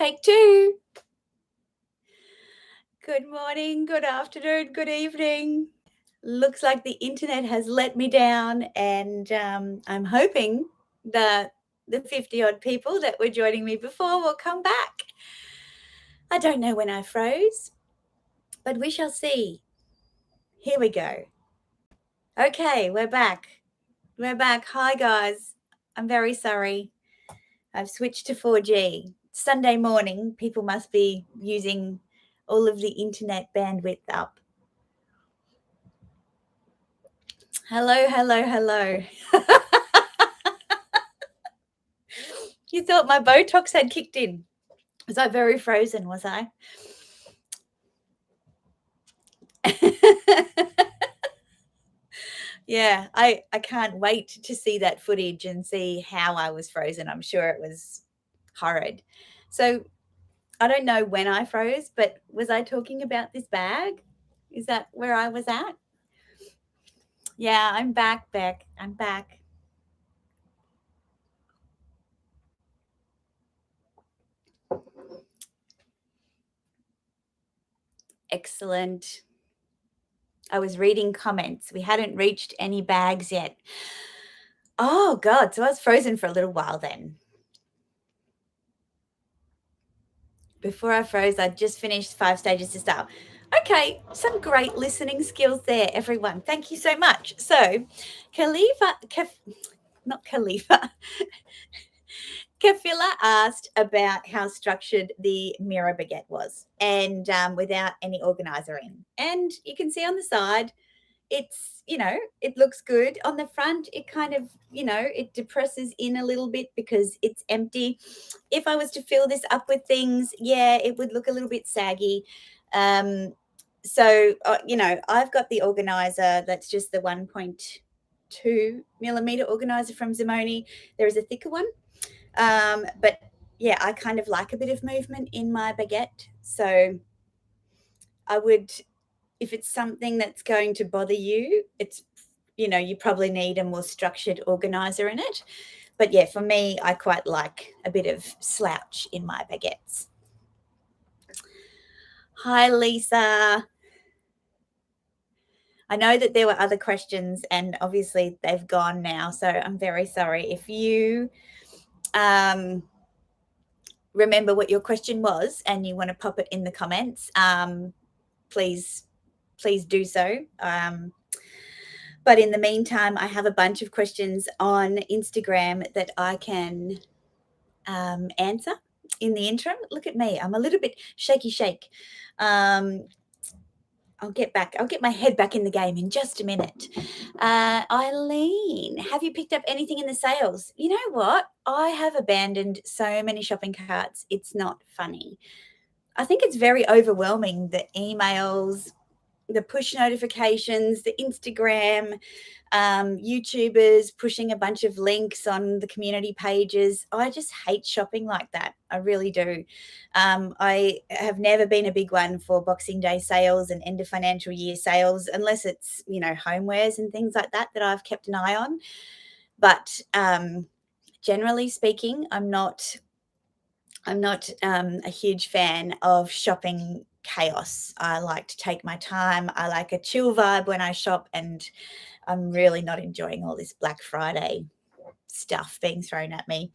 Take two. Good morning, good afternoon, good evening. Looks like the internet has let me down, and I'm hoping that the 50 odd people that were joining me before will come back. I don't know when I froze, but we shall see. Here we go. Okay, we're back. We're back. Hi, guys. I'm very sorry. I've switched to 4G. Sunday morning, people must be using all of the internet bandwidth up. Hello, hello, hello. You thought my Botox had kicked in. Was I very frozen, was I? Yeah, I can't wait to see that footage and see how I was frozen. I'm sure it was horrid. So I don't know when I froze, but was I talking about this bag? Is that where I was at? Yeah, I'm back, Beck. I'm back. Excellent. I was reading comments. We hadn't reached any bags yet. Oh, God. So I was frozen for a little while then. Before I froze, I'd just finished 5 Stages to Style. Okay, some great listening skills there, everyone. Thank you so much. So, not Khalifa, Kafila asked about how structured the mirror baguette was, and without any organizer in. And you can see on the side, it's, it looks good. On the front, it kind of, it depresses in a little bit because it's empty. If I was to fill this up with things, yeah, it would look a little bit saggy. So, I've got the organizer that's just the 1.2 millimeter organizer from Zoomoni. There is a thicker one. But yeah, I kind of like a bit of movement in my baguette. So I would, if it's something that's going to bother you, it's, you probably need a more structured organizer in it. But yeah, for me, I quite like a bit of slouch in my baguettes. Hi, Lisa. I know that there were other questions and obviously they've gone now. So I'm very sorry. If you remember what your question was and you want to pop it in the comments, please do so. But in the meantime, I have a bunch of questions on Instagram that I can answer in the interim. Look at me. I'm a little bit shake. I'll get my head back in the game in just a minute. Eileen, have you picked up anything in the sales? You know what? I have abandoned so many shopping carts. It's not funny. I think it's very overwhelming, the emails, the push notifications, the Instagram, YouTubers pushing a bunch of links on the community pages. I just hate shopping like that. I really do. I have never been a big one for Boxing Day sales and end of financial year sales, unless it's, homewares and things like that I've kept an eye on. But generally speaking, I'm not a huge fan of shopping chaos. I like to take my time. I like a chill vibe when I shop, and I'm really not enjoying all this Black Friday stuff being thrown at me.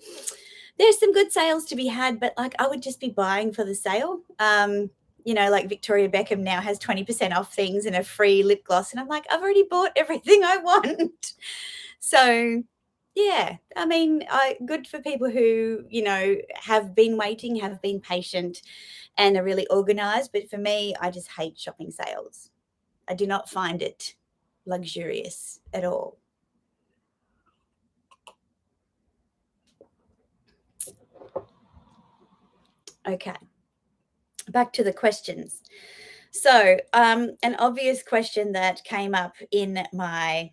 There's some good sales to be had, but I would just be buying for the sale. Like Victoria Beckham now has 20% off things and a free lip gloss, and I'm like, I've already bought everything I want. So yeah, I mean, good for people who, have been waiting, have been patient, and are really organized. But for me, I just hate shopping sales. I do not find it luxurious at all. Okay, back to the questions. So, an obvious question that came up in my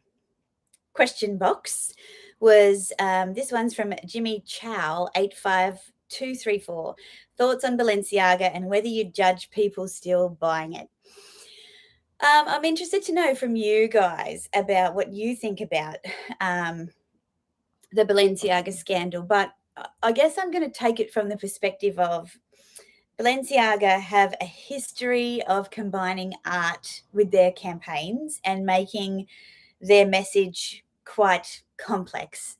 question box was this one's from Jimmy Chow 85234. Thoughts on Balenciaga and whether you judge people still buying it. I'm interested to know from you guys about what you think about the Balenciaga scandal, but I guess I'm going to take it from the perspective of Balenciaga have a history of combining art with their campaigns and making their message quite complex.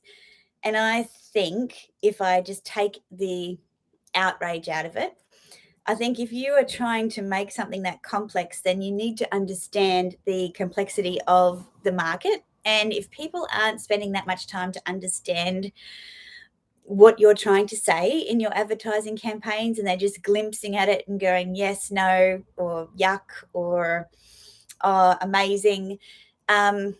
And I think if I just take the outrage out of it, I think if you are trying to make something that complex, then you need to understand the complexity of the market. And if people aren't spending that much time to understand what you're trying to say in your advertising campaigns and they're just glimpsing at it and going, yes, no, or yuck, or amazing, um,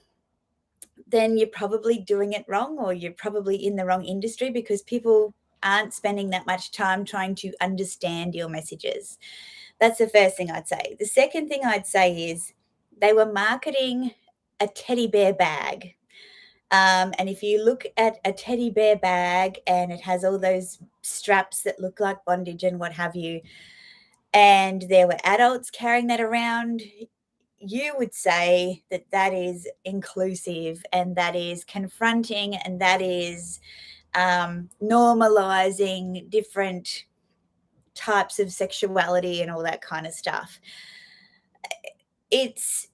then you're probably doing it wrong or you're probably in the wrong industry because people aren't spending that much time trying to understand your messages. That's the first thing I'd say. The second thing I'd say is they were marketing a teddy bear bag. And if you look at a teddy bear bag and it has all those straps that look like bondage and what have you, and there were adults carrying that around, you would say that that is inclusive and that is confronting and that is normalizing different types of sexuality and all that kind of stuff. It's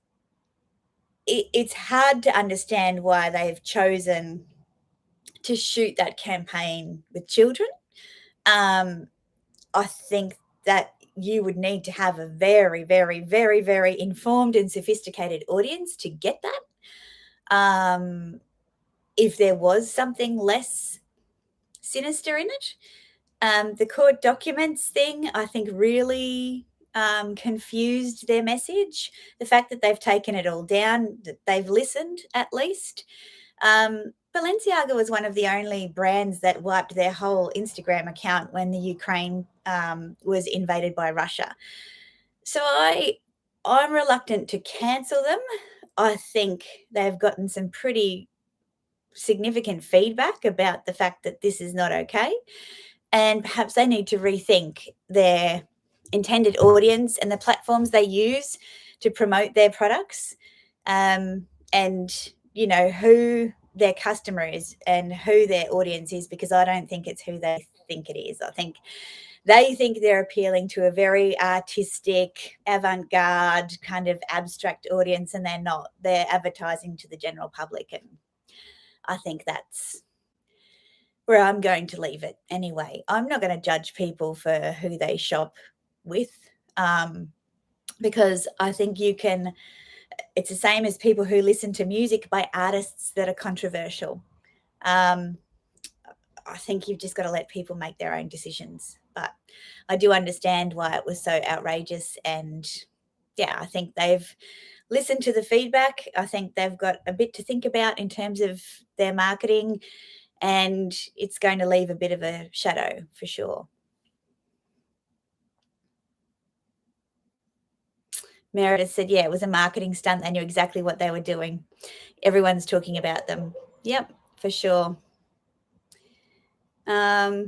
it's hard to understand why they've chosen to shoot that campaign with children. Um, I think that you would need to have a very, very, very, very informed and sophisticated audience to get that. If there was something less sinister in it, the court documents thing, I think, really confused their message. The fact that they've taken it all down, that they've listened at least. Balenciaga was one of the only brands that wiped their whole Instagram account when the Ukraine was invaded by Russia. So I'm reluctant to cancel them. I think they've gotten some pretty significant feedback about the fact that this is not okay, and perhaps they need to rethink their intended audience and the platforms they use to promote their products, and who their customer is and who their audience is, because I don't think it's who they think it is. I think they think they're appealing to a very artistic, avant-garde, kind of abstract audience, and they're not. They're advertising to the general public, and I think that's where I'm going to leave it anyway. I'm not going to judge people for who they shop with, um, because I think it's the same as people who listen to music by artists that are controversial. Um, I think you've just got to let people make their own decisions. But I do understand why it was so outrageous. And yeah, I think they've listened to the feedback. I think they've got a bit to think about in terms of their marketing, and it's going to leave a bit of a shadow for sure. Meredith said, yeah, it was a marketing stunt. They knew exactly what they were doing. Everyone's talking about them. Yep, for sure. Yeah.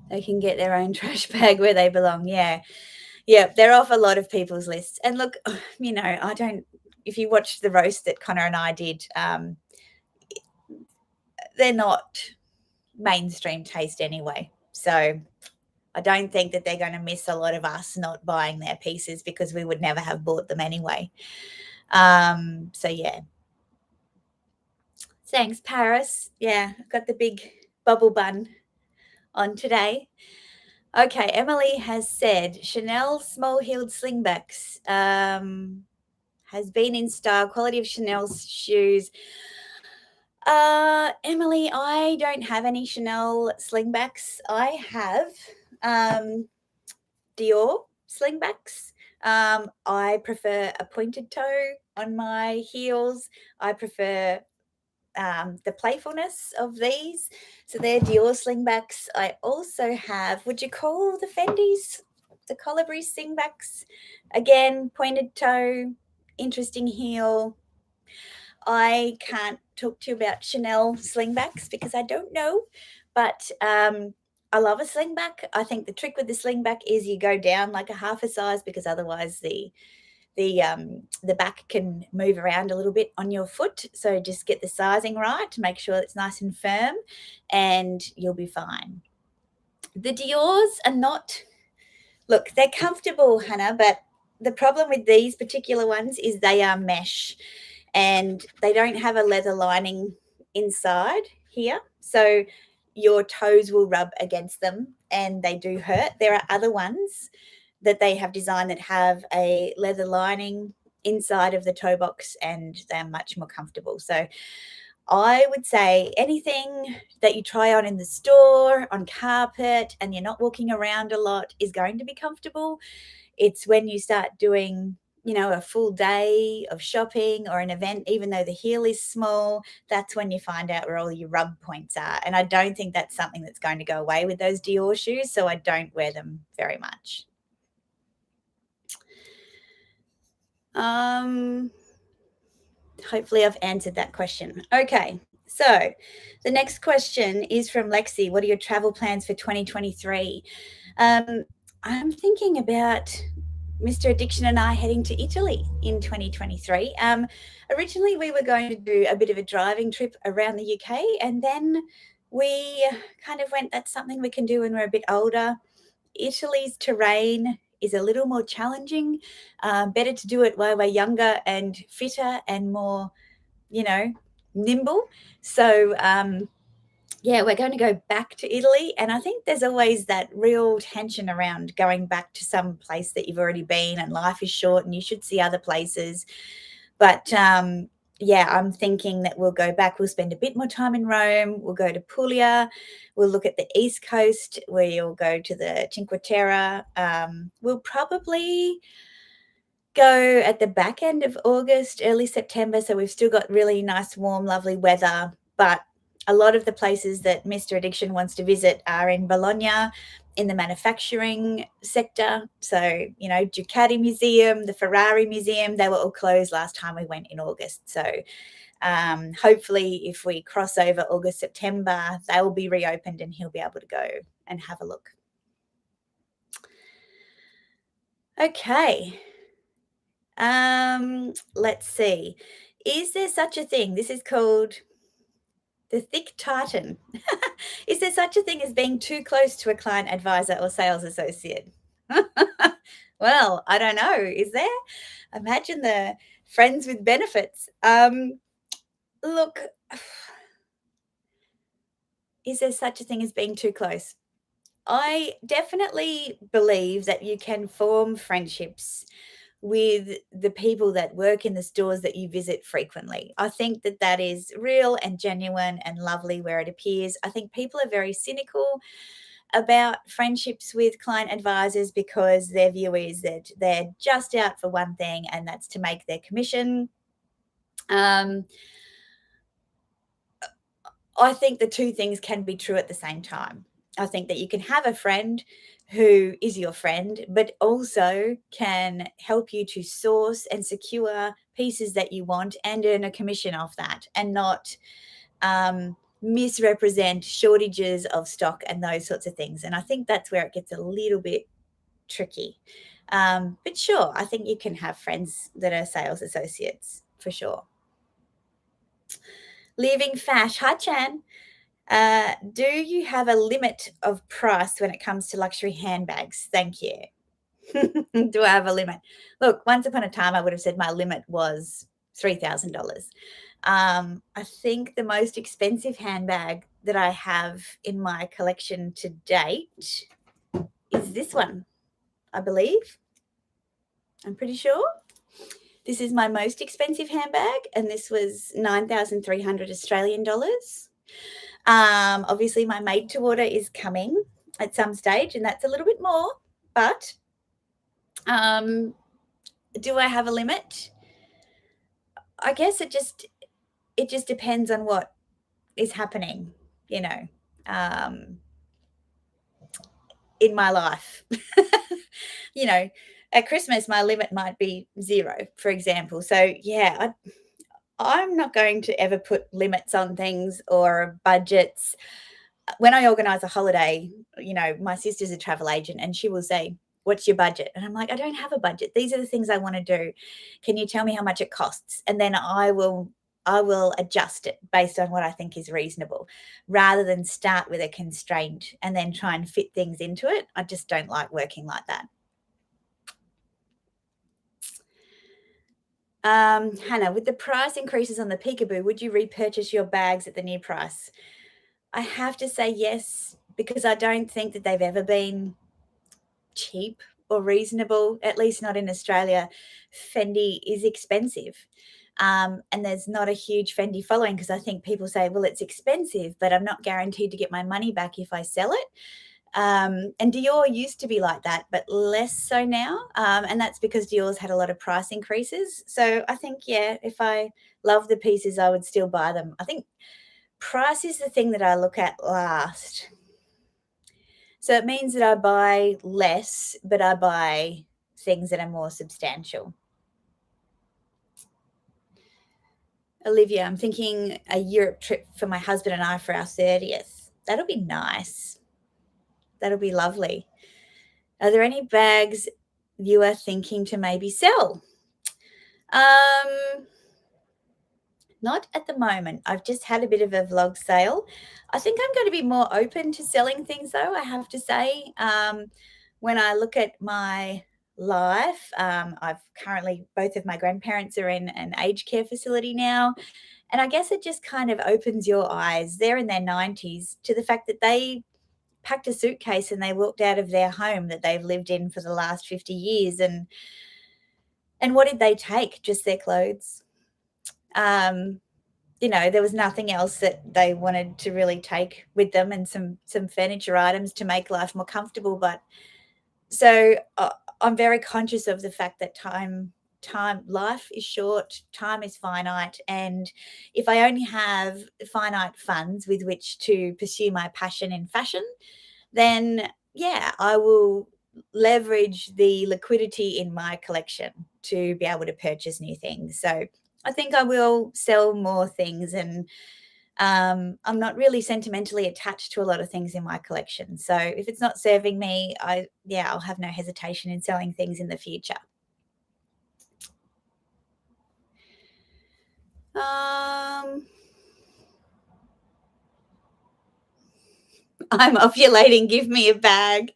They can get their own trash bag where they belong. Yeah. Yeah. They're off a lot of people's lists. And look, if you watch the roast that Connor and I did, they're not mainstream taste anyway. So I don't think that they're going to miss a lot of us not buying their pieces, because we would never have bought them anyway. So yeah. Thanks, Paris. Yeah, I've got the big bubble bun on today. Okay, Emily has said Chanel small-heeled slingbacks has been in style. Quality of Chanel shoes. Emily, I don't have any Chanel slingbacks. I have Dior slingbacks. I prefer a pointed toe on my heels. I prefer the playfulness of these. So they're Dior slingbacks. I also have, would you call the Fendis the Colibri slingbacks? Again, pointed toe, interesting heel. I can't talk to you about Chanel slingbacks because I don't know, but I love a slingback. I think the trick with the slingback is you go down like a half a size, because otherwise the the back can move around a little bit on your foot. So just get the sizing right to make sure it's nice and firm, and you'll be fine. The Dior's are not, look, they're comfortable, Hannah, but the problem with these particular ones is they are mesh and they don't have a leather lining inside here. So your toes will rub against them and they do hurt. There are other ones that they have designed that have a leather lining inside of the toe box and they're much more comfortable. So I would say anything that you try on in the store, on carpet, and you're not walking around a lot is going to be comfortable. It's when you start doing, a full day of shopping or an event, even though the heel is small, that's when you find out where all your rub points are. And I don't think that's something that's going to go away with those Dior shoes, so I don't wear them very much. Hopefully I've answered that question. Okay, so the next question is from Lexi. What are your travel plans for 2023? I'm thinking about Mr. Addiction and I heading to Italy in 2023. Originally, we were going to do a bit of a driving trip around the UK, and then we kind of went, that's something we can do when we're a bit older. Italy's terrain is a little more challenging. Better to do it while we're younger and fitter and more, nimble. So, we're going to go back to Italy. And I think there's always that real tension around going back to some place that you've already been, and life is short and you should see other places. But I'm thinking that we'll go back. We'll spend a bit more time in Rome. We'll go to Puglia. We'll look at the East Coast where you'll go to the Cinque Terre. We'll probably go at the back end of August, early September. So we've still got really nice, warm, lovely weather. But a lot of the places that Mr. Addiction wants to visit are in Bologna, in the manufacturing sector. So, Ducati Museum, the Ferrari Museum, they were all closed last time we went in August. So hopefully if we cross over August, September, they will be reopened and he'll be able to go and have a look. Okay. Let's see. Is there such a thing? This is called the thick tartan. Is there such a thing as being too close to a client advisor or sales associate? Well, I don't know. Is there? Imagine the friends with benefits. Look, is there such a thing as being too close? I definitely believe that you can form friendships with the people that work in the stores that you visit frequently. I think that that is real and genuine and lovely where it appears. I think people are very cynical about friendships with client advisors because their view is that they're just out for one thing, and that's to make their commission. I think the two things can be true at the same time. I think that you can have a friend who is your friend, but also can help you to source and secure pieces that you want and earn a commission off that, and not misrepresent shortages of stock and those sorts of things. And I think that's where it gets a little bit tricky. But sure, I think you can have friends that are sales associates for sure. Leaving Fash. Hi, Chan. Do you have a limit of price when it comes to luxury handbags? Thank you. Do I have a limit? Look, once upon a time, I would have said my limit was $3,000. I think the most expensive handbag that I have in my collection to date is this one, I believe. I'm pretty sure. This is my most expensive handbag, and this was 9,300 Australian dollars. Obviously, my made to order is coming at some stage, and that's a little bit more. But do I have a limit? I guess it just depends on what is happening, in my life. At Christmas, my limit might be 0, for example. So yeah, I'm not going to ever put limits on things or budgets. When I organize a holiday, my sister's a travel agent, and she will say, what's your budget? And I'm like, I don't have a budget. These are the things I want to do. Can you tell me how much it costs? And then I will adjust it based on what I think is reasonable, rather than start with a constraint and then try and fit things into it. I just don't like working like that. Hannah, with the price increases on the Peekaboo, would you repurchase your bags at the new price? I have to say yes, because I don't think that they've ever been cheap or reasonable, at least not in Australia. Fendi is expensive. And there's not a huge Fendi following, because I think people say, well, it's expensive, but I'm not guaranteed to get my money back if I sell it. And Dior used to be like that, but less so now. And that's because Dior's had a lot of price increases. So I think, yeah, if I love the pieces, I would still buy them. I think price is the thing that I look at last. So it means that I buy less, but I buy things that are more substantial. Olivia, I'm thinking a Europe trip for my husband and I for our 30th. That'll be nice. That'll be lovely. Are there any bags you are thinking to maybe sell? Um, Not at the moment. I've just had a bit of a vlog sale. I think I'm going to be more open to selling things, though, I have to say. When I look at my life, I've currently, both of my grandparents are in an aged care facility now. And I guess it just kind of opens your eyes. They're in their 90s to the fact that they packed a suitcase and they walked out of their home that they've lived in for the last 50 years. And what did they take? Just their clothes. Um, there was nothing else that they wanted to really take with them, and some furniture items to make life more comfortable. But so I'm very conscious of the fact that life is short, time is finite, and if I only have finite funds with which to pursue my passion in fashion, then yeah, I will leverage the liquidity in my collection to be able to purchase new things. So I think I will sell more things, and I'm not really sentimentally attached to a lot of things in my collection. So if it's not serving me, I'll have no hesitation in selling things in the future. Um, I'm ovulating. Give me a bag.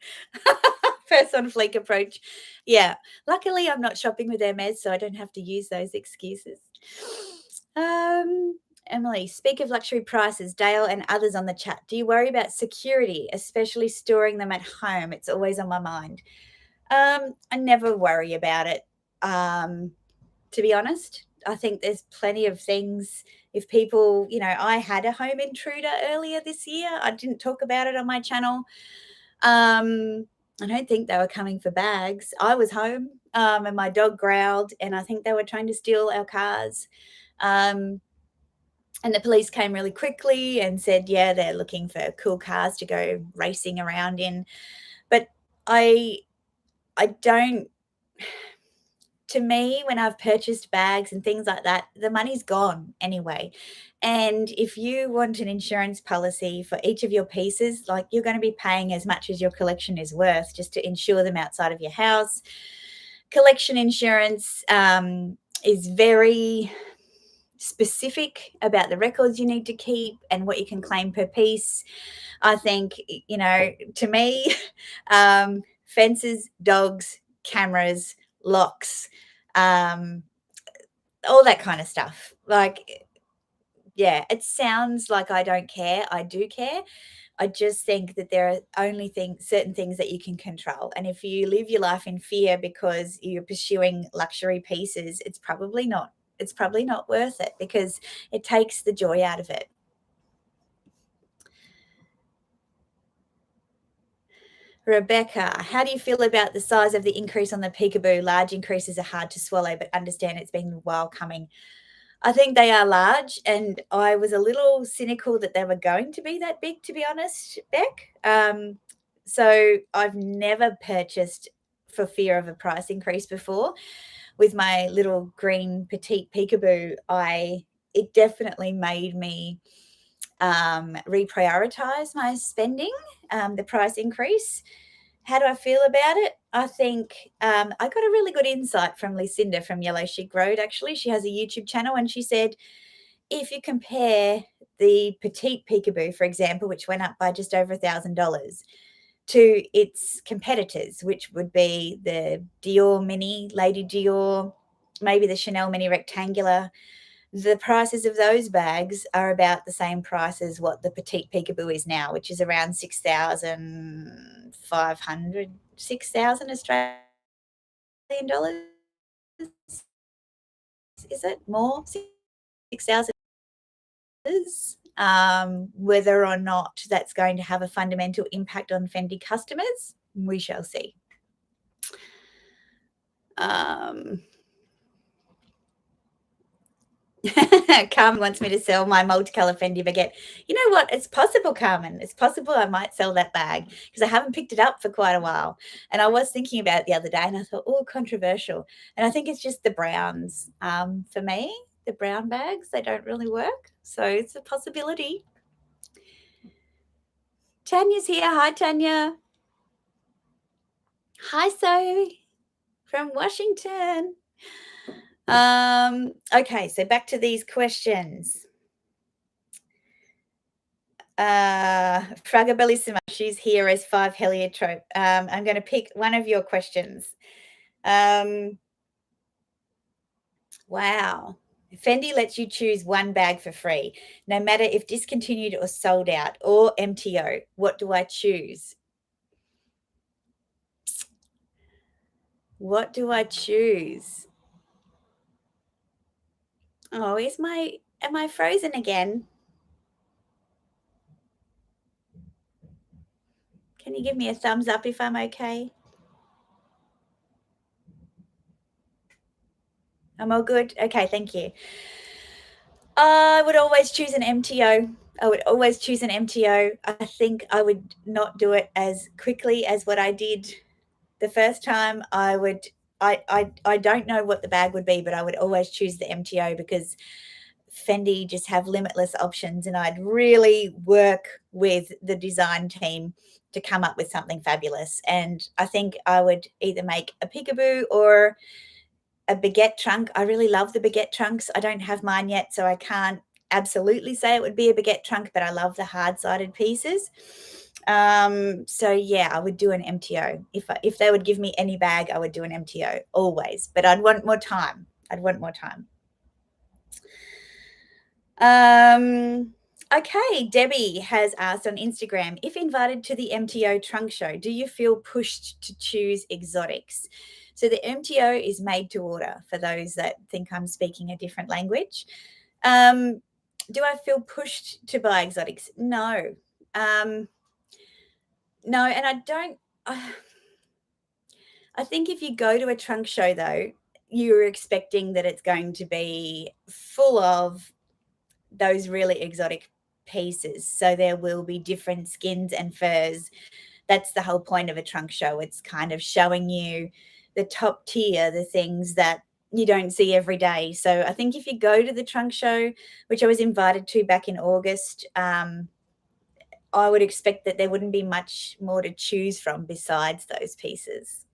First on fleek approach. Yeah. Luckily, I'm not shopping with Hermes, so I don't have to use those excuses. Emily, speak of luxury prices, Dale and others on the chat. Do you worry about security, especially storing them at home? It's always on my mind. I never worry about it. To be honest, I think there's plenty of things. If people, I had a home intruder earlier this year. I didn't talk about it on my channel. I don't think they were coming for bags. I was home, and my dog growled, and I think they were trying to steal our cars. And the police came really quickly and said, yeah, they're looking for cool cars to go racing around in. But I don't, to me, when I've purchased bags and things like that, the money's gone anyway. And if you want an insurance policy for each of your pieces, like, you're going to be paying as much as your collection is worth just to insure them outside of your house. Collection insurance is very specific about the records you need to keep and what you can claim per piece. I think, to me, fences, dogs, cameras, locks, all that kind of stuff. Like, yeah, it sounds like I don't care. I do care. I just think that there are only certain things that you can control. And if you live your life in fear because you're pursuing luxury pieces, it's probably not worth it, because it takes the joy out of it. Rebecca, how do you feel about the size of the increase on the Peekaboo? Large increases are hard to swallow, but understand it's been a while coming. I think they are large, and I was a little cynical that they were going to be that big, to be honest, Beck. So I've never purchased for fear of a price increase before. With my little green petite Peekaboo, it definitely made me reprioritize my spending, the price increase. How do I feel about it? I think I got a really good insight from Lucinda from Yellow Chic Road, actually. She has a YouTube channel, and she said if you compare the petite peekaboo, for example, which went up by just over $1,000, to its competitors, which would be the Dior Mini, Lady Dior, maybe the Chanel Mini Rectangular, the prices of those bags are about the same price as what the petite peekaboo is now, which is around 6,500, 6,000 Australian dollars. Is it more? 6,000. Whether or not that's going to have a fundamental impact on Fendi customers, we shall see. Um, Carmen wants me to sell my multicolour Fendi baguette. You know what? It's possible, Carmen. It's possible I might sell that bag because I haven't picked it up for quite a while. And I was thinking about it the other day and I thought, oh, controversial. And I think it's just the browns. For me, the brown bags, they don't really work. So it's a possibility. Tanya's here. Hi, Tanya. Hi, Zoe from Washington. Okay, so back to these questions. Fragabellissima, she's here as 5 heliotrope. I'm going to pick one of your questions. Wow. Fendi lets you choose one bag for free, no matter if discontinued or sold out or MTO. What do I choose? What do I choose? Oh, am I frozen again? Can you give me a thumbs up if I'm okay? I'm all good? Okay, thank you. I would always choose an MTO. I would always choose an MTO. I think I would not do it as quickly as what I did the first time. I don't know what the bag would be, but I would always choose the MTO because Fendi just have limitless options, and I'd really work with the design team to come up with something fabulous. And I think I would either make a peekaboo or a baguette trunk. I really love the baguette trunks. I don't have mine yet, so I can't absolutely say it would be a baguette trunk, but I love the hard-sided pieces. So yeah, I would do an MTO. If they would give me any bag, I would do an MTO always, but I'd want more time. Okay, Debbie has asked on Instagram, if invited to the MTO trunk show, do you feel pushed to choose exotics? So the MTO is made to order for those that think I'm speaking a different language. Do I feel pushed to buy exotics? No. No, and I don't. I think if you go to a trunk show, though, you're expecting that it's going to be full of those really exotic pieces. So there will be different skins and furs. That's the whole point of a trunk show. It's kind of showing you the top tier, the things that you don't see every day. So I think if you go to the trunk show, which I was invited to back in August, I would expect that there wouldn't be much more to choose from besides those pieces.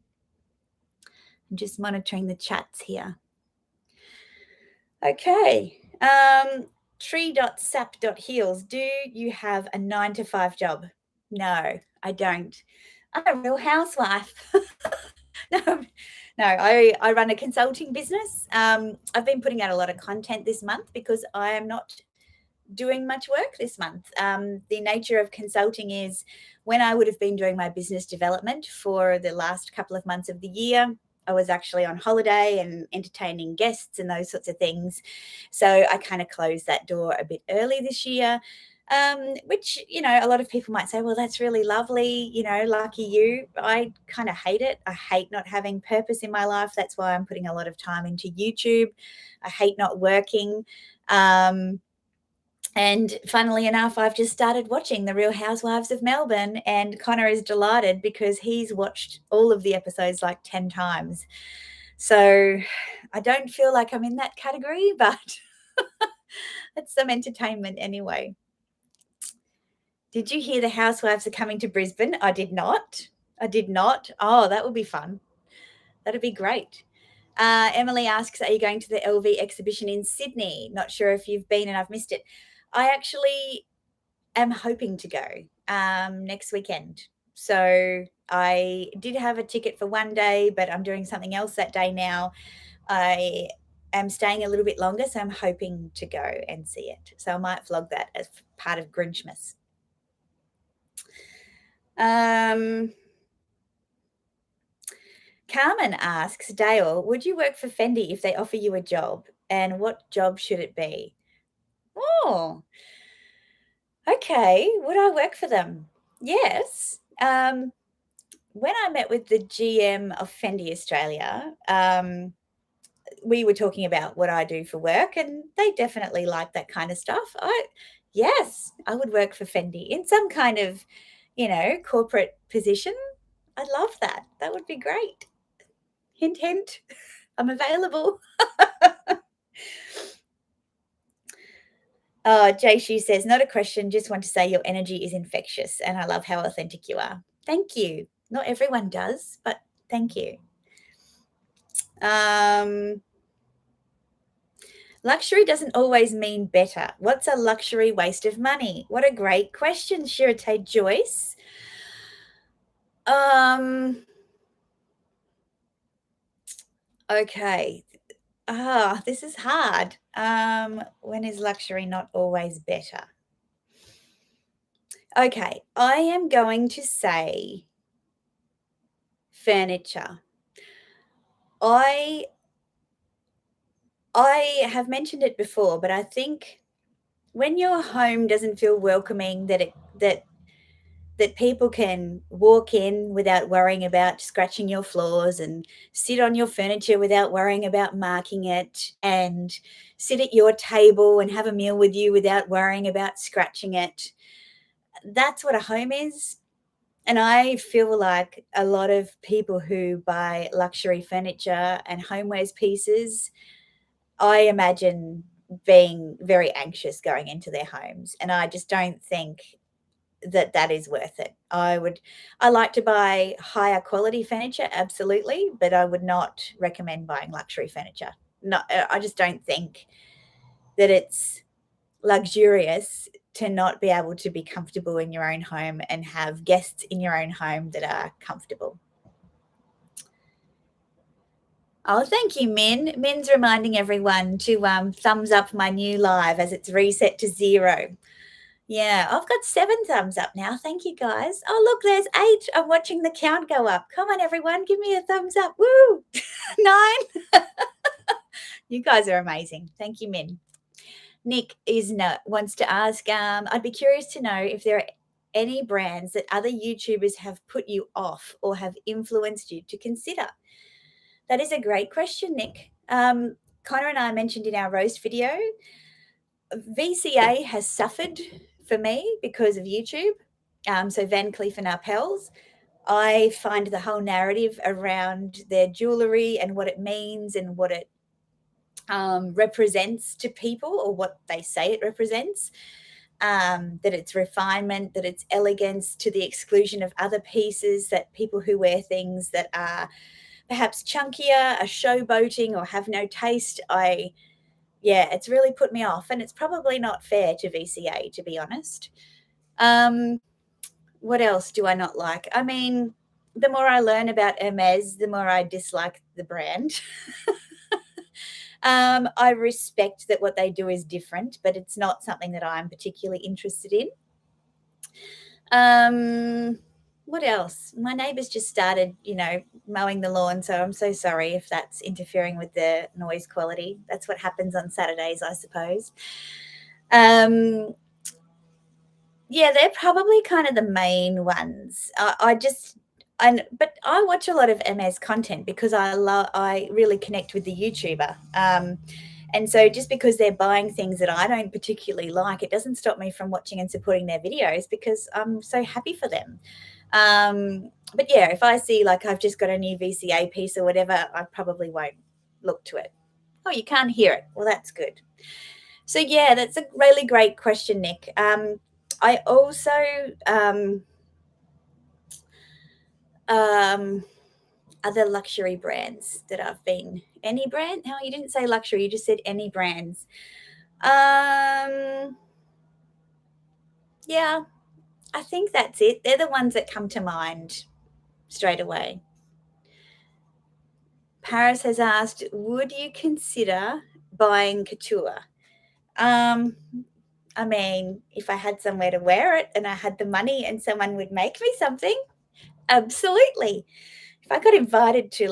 I'm just monitoring the chats here. Okay. Tree.sap.heels. Do you have a 9 to 5 job? No, I don't. I'm a real housewife. No, I run a consulting business. I've been putting out a lot of content this month because I am not doing much work this month. The nature of consulting is when I would have been doing my business development for the last couple of months of the year, I was actually on holiday and entertaining guests and those sorts of things. So I kind of closed that door a bit early this year. Which, a lot of people might say, well, that's really lovely, lucky you. I kind of hate it. I hate not having purpose in my life. That's why I'm putting a lot of time into YouTube. I hate not working. And funnily enough, I've just started watching The Real Housewives of Melbourne, and Connor is delighted because he's watched all of the episodes like 10 times. So I don't feel like I'm in that category, but it's some entertainment anyway. Did you hear the housewives are coming to Brisbane? I did not. I did not. Oh, that would be fun. That'd be great. Emily asks, are you going to the LV exhibition in Sydney? Not sure if you've been and I've missed it. I actually am hoping to go next weekend. So I did have a ticket for one day, but I'm doing something else that day now. I am staying a little bit longer, so I'm hoping to go and see it. So I might vlog that as part of Grinchmas. Carmen asks, Dale, would you work for Fendi if they offer you a job? And what job should it be? Oh, okay. Would I work for them? Yes. When I met with the GM of Fendi Australia, we were talking about what I do for work, and they definitely like that kind of stuff. Yes, I would work for Fendi in some kind of, corporate position. I'd love that. That would be great. Hint, hint. I'm available. Jay Shu says, not a question, just want to say your energy is infectious and I love how authentic you are. Thank you. Not everyone does, but thank you. Luxury doesn't always mean better. What's a luxury waste of money? What a great question, Shirate Joyce. Okay. This is hard. When is luxury not always better? Okay, I am going to say furniture. I have mentioned it before, but I think when your home doesn't feel welcoming, that people can walk in without worrying about scratching your floors and sit on your furniture without worrying about marking it and sit at your table and have a meal with you without worrying about scratching it. That's what a home is. And I feel like a lot of people who buy luxury furniture and homewares pieces, I imagine being very anxious going into their homes. And I just don't think that is worth it. I like to buy higher quality furniture, absolutely, but I would not recommend buying luxury furniture. No, I just don't think that it's luxurious to not be able to be comfortable in your own home and have guests in your own home that are comfortable. Oh, thank you, Min. Min's reminding everyone to thumbs up my new live as it's reset to 0. Yeah, I've got 7 thumbs up now. Thank you, guys. Oh, look, there's 8. I'm watching the count go up. Come on, everyone, give me a thumbs up. Woo! 9. You guys are amazing. Thank you, Min. Nick wants to ask, I'd be curious to know if there are any brands that other YouTubers have put you off or have influenced you to consider. That is a great question, Nick. Connor and I mentioned in our roast video, VCA has suffered for me because of YouTube. So Van Cleef and Arpels, I find the whole narrative around their jewelry and what it means and what it represents to people, or what they say it represents, that it's refinement, that it's elegance to the exclusion of other pieces, that people who wear things that are perhaps chunkier are showboating or have no taste. It's really put me off, and it's probably not fair to VCA, to be honest. What else do I not like? I mean, the more I learn about Hermes, the more I dislike the brand. I respect that what they do is different, but it's not something that I'm particularly interested in. What else? My neighbours just started, mowing the lawn, so I'm so sorry if that's interfering with the noise quality. That's what happens on Saturdays, I suppose. They're probably kind of the main ones. But I watch a lot of MS content because I really connect with the YouTuber. And so just because they're buying things that I don't particularly like, it doesn't stop me from watching and supporting their videos because I'm so happy for them. But yeah, if I see like I've just got a new VCA piece or whatever, I probably won't look to it. Oh, you can't hear it. Well, that's good. So yeah, that's a really great question, Nick. I also Other luxury brands that I've been. Any brand? No, you didn't say luxury. You just said any brands. Yeah, I think that's it. They're the ones that come to mind straight away. Paris has asked, would you consider buying couture? Um, I mean, if I had somewhere to wear it and I had the money and someone would make me something, absolutely. If I got invited to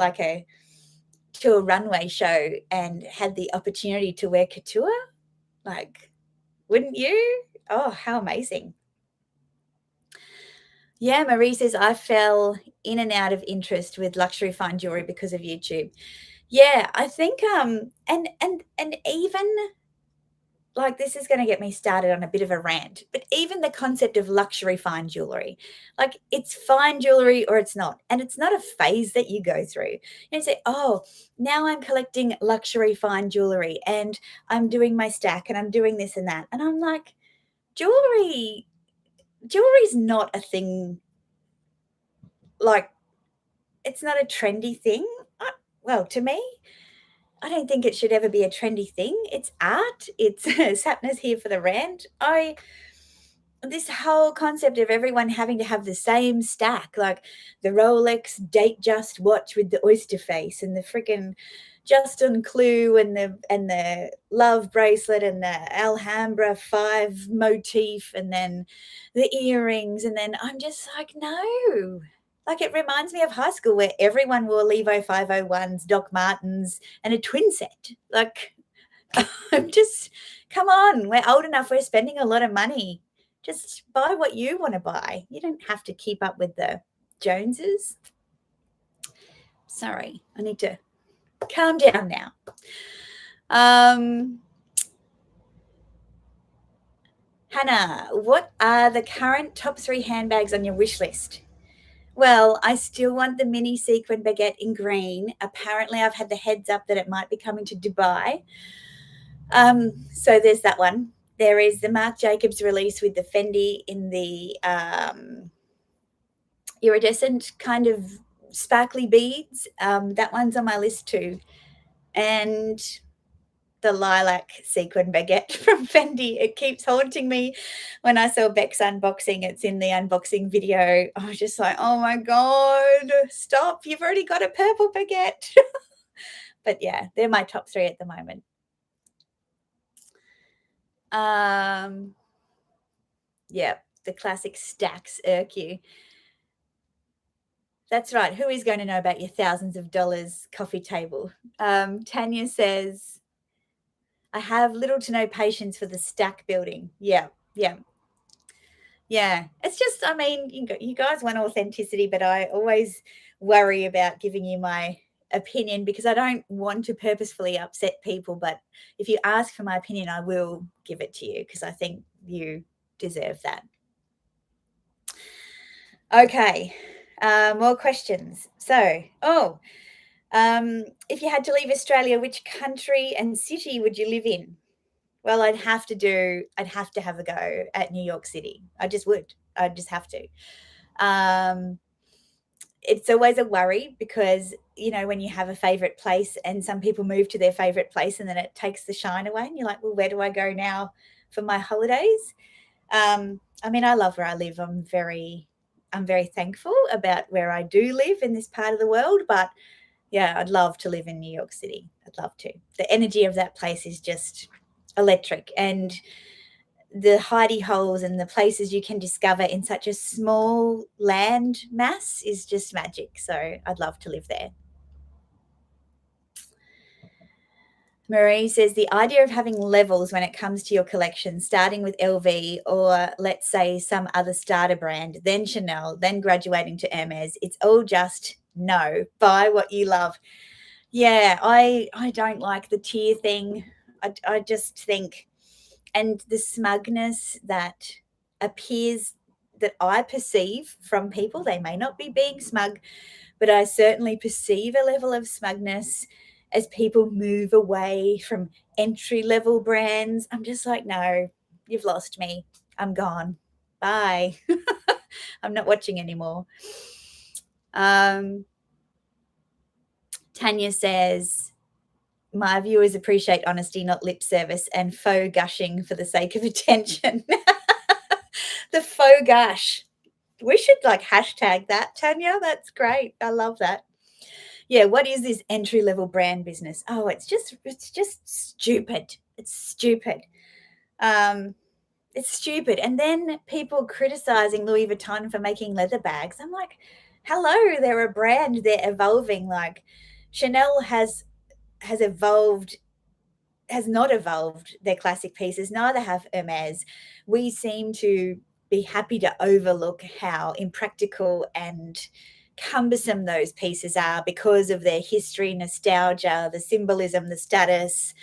a runway show and had the opportunity to wear couture, like, wouldn't you? Oh, how amazing. Yeah, Marie says I fell in and out of interest with luxury fine jewelry because of YouTube. Yeah, I think and even like this is going to get me started on a bit of a rant, but even the concept of luxury fine jewelry, like it's fine jewelry or it's not. And it's not a phase that you go through. You say, oh, now I'm collecting luxury fine jewelry and I'm doing my stack and I'm doing this and that. And I'm like, jewelry, jewelry is not a thing, like, it's not a trendy thing. Well, to me, I don't think it should ever be a trendy thing. It's art. It's Sapna's here for the rant. This whole concept of everyone having to have the same stack, like the Rolex date just watch with the oyster face and the freaking Justin Clue and the love bracelet and the Alhambra 5 motif and then the earrings, and then I'm just like, no. Like it reminds me of high school where everyone wore Levo 501s, Doc Martens, and a twin set. Like, I'm just, come on, we're old enough, we're spending a lot of money. Just buy what you want to buy. You don't have to keep up with the Joneses. Sorry, I need to calm down now. Hannah, what are the current top 3 handbags on your wish list? Well, I still want the mini sequin baguette in green. Apparently, I've had the heads up that it might be coming to Dubai. So there's that one. There is the Marc Jacobs release with the Fendi in the iridescent kind of sparkly beads. That one's on my list too. And the lilac sequin baguette from Fendi. It keeps haunting me. When I saw Beck's unboxing, it's in the unboxing video. I was just like, oh my God, stop. You've already got a purple baguette. But yeah, they're my top 3 at the moment. Yeah, the classic Stax Urq. That's right. Who is going to know about your thousands of dollars coffee table? Tanya says, I have little to no patience for the stack building. Yeah, yeah. Yeah, it's just, I mean, you guys want authenticity, but I always worry about giving you my opinion because I don't want to purposefully upset people. But if you ask for my opinion, I will give it to you because I think you deserve that. Okay, more questions. So, if you had to leave Australia, which country and city would you live in? Well, I'd have to have a go at New York City. I just would. I'd just have to. It's always a worry because, when you have a favorite place and some people move to their favorite place and then it takes the shine away and you're like, well, where do I go now for my holidays? I mean, I love where I live. I'm very thankful about where I do live in this part of the world, but yeah, I'd love to live in New York City. I'd love to. The energy of that place is just electric, and the hidey holes and the places you can discover in such a small land mass is just magic. So I'd love to live there. Marie says the idea of having levels when it comes to your collection, starting with LV or let's say some other starter brand, then Chanel, then graduating to Hermes, it's all just no, buy what you love. Yeah, I don't like the tier thing. I just think, and the smugness that appears, that I perceive from people, they may not be being smug, but I certainly perceive a level of smugness as people move away from entry level brands. I'm just like, no, you've lost me. I'm gone. Bye. I'm not watching anymore. Um, Tanya says, my viewers appreciate honesty, not lip service and faux gushing for the sake of attention. The faux gush. We should like hashtag that, Tanya. That's great. I love that. Yeah, what is this entry level brand business? Oh, it's just stupid. It's stupid. Um, it's stupid. And then people criticizing Louis Vuitton for making leather bags. I'm like, hello, they're a brand. They're evolving. Like Chanel has evolved, has not evolved their classic pieces. Neither have Hermes. We seem to be happy to overlook how impractical and cumbersome those pieces are because of their history, nostalgia, the symbolism, the status,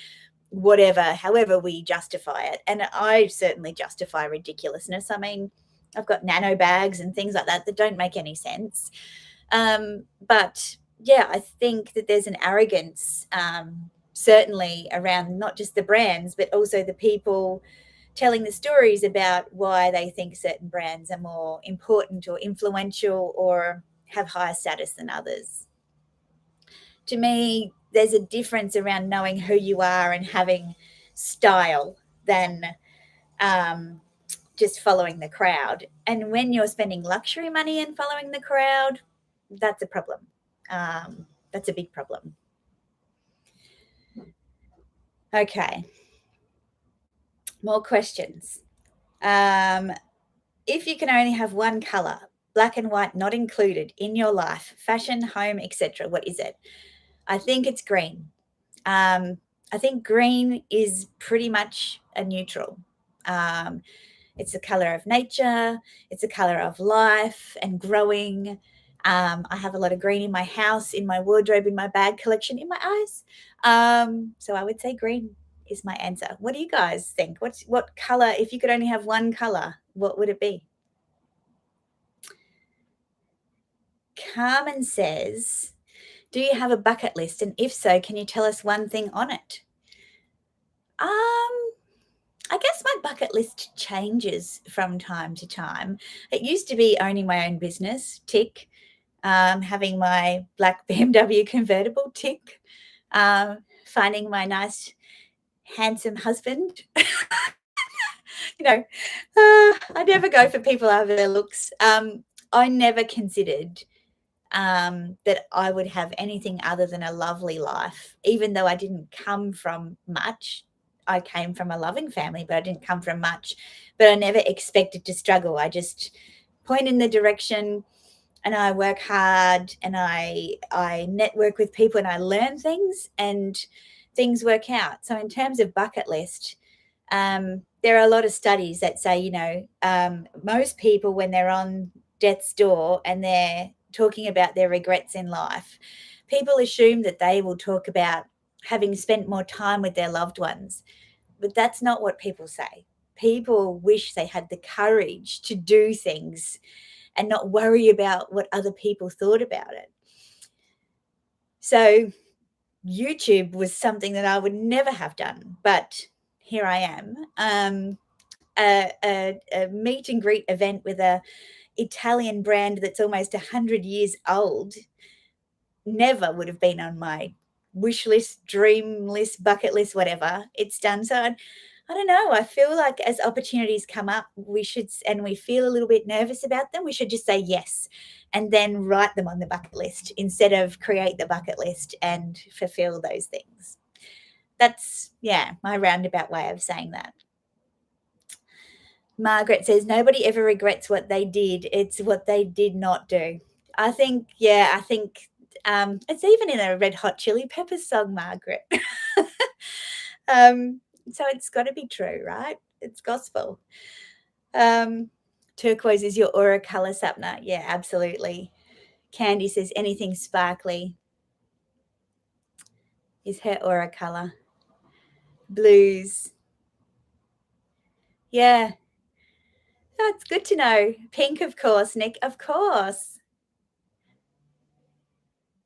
whatever, however we justify it. And I certainly justify ridiculousness. I mean, I've got nano bags and things like that that don't make any sense. But yeah, I think that there's an arrogance, certainly around not just the brands, but also the people telling the stories about why they think certain brands are more important or influential or have higher status than others. To me, there's a difference around knowing who you are and having style than um, just following the crowd. And when you're spending luxury money and following the crowd, that's a problem. That's a big problem. Okay, more questions. Um, if you can only have one color, black and white not included, in your life, fashion, home, etc., what is it? I think it's green. I think green is pretty much a neutral. Um, it's a color of nature, it's a color of life and growing. I have a lot of green in my house, in my wardrobe, in my bag collection, in my eyes. So I would say green is my answer. What do you guys think? What color, if you could only have one color, what would it be? Carmen says, do you have a bucket list? And if so, can you tell us one thing on it? I guess my bucket list changes from time to time. It used to be owning my own business, tick. Having my black BMW convertible, tick. Finding my nice, handsome husband. I never go for people over their looks. I never considered that I would have anything other than a lovely life, even though I didn't come from much. I came from a loving family, but I didn't come from much. But I never expected to struggle. I just point in the direction and I work hard and I network with people and I learn things and things work out. So in terms of bucket list, there are a lot of studies that say, most people when they're on death's door and they're talking about their regrets in life, people assume that they will talk about having spent more time with their loved ones. But that's not what people say. People wish they had the courage to do things and not worry about what other people thought about it. So YouTube was something that I would never have done, but here I am. A meet and greet event with a Italian brand that's almost 100 years old never would have been on my wish list, dream list, bucket list, whatever. It's done. So I don't know. I feel like as opportunities come up, we should, and we feel a little bit nervous about them, we should just say yes and then write them on the bucket list instead of create the bucket list and fulfill those things. That's, yeah, my roundabout way of saying that. Margaret says, nobody ever regrets what they did. It's what they did not do. I think, it's even in a Red Hot Chili Peppers song, Margaret. So it's got to be true, right? It's gospel. Turquoise is your aura color, Sapna. Yeah, absolutely. Candy says anything sparkly is her aura color. Blues. Yeah, that's good to know. Pink, of course, Nick, of course.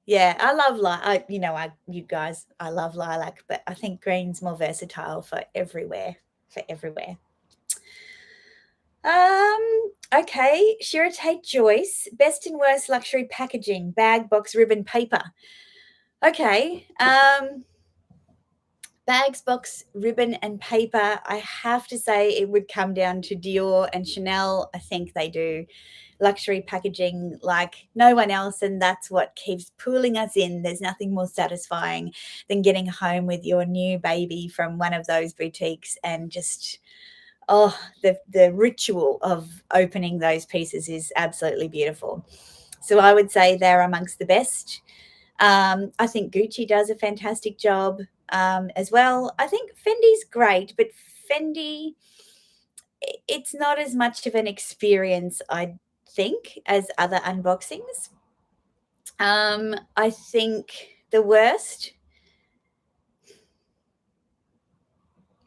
Yeah, I love you guys, I love lilac, but I think green's more versatile for everywhere, for everywhere. Okay, Shirate Joyce, best and worst luxury packaging, bag, box, ribbon, paper. Okay, bags, box, ribbon, and paper. I have to say it would come down to Dior and Chanel. I think they do luxury packaging like no one else, and that's what keeps pulling us in. There's nothing more satisfying than getting home with your new baby from one of those boutiques and just the ritual of opening those pieces is absolutely beautiful. So I would say they're amongst the best. I think Gucci does a fantastic job as well. I think Fendi's great, but Fendi, it's not as much of an experience, I think, as other unboxings. I think the worst,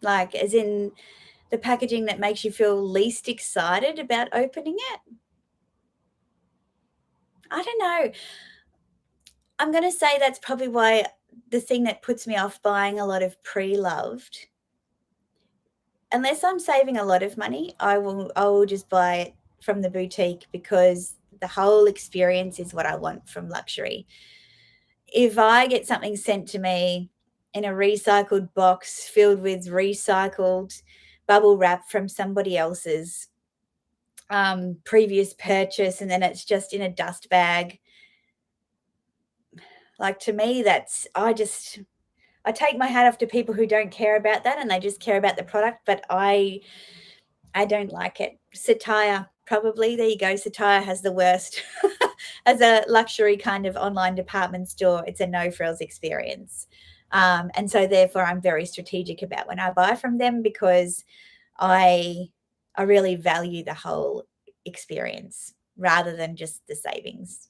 like as in the packaging that makes you feel least excited about opening it. I don't know. I'm going to say that's probably why the thing that puts me off buying a lot of pre-loved, unless I'm saving a lot of money, I will just buy it from the boutique because the whole experience is what I want from luxury. If I get something sent to me in a recycled box filled with recycled bubble wrap from somebody else's previous purchase, and then it's just in a dust bag, like to me, I take my hat off to people who don't care about that and they just care about the product, but I don't like it. Satire, probably. There you go. Satire has the worst. As a luxury kind of online department store, it's a no frills experience. And so therefore I'm very strategic about when I buy from them because I I really value the whole experience rather than just the savings.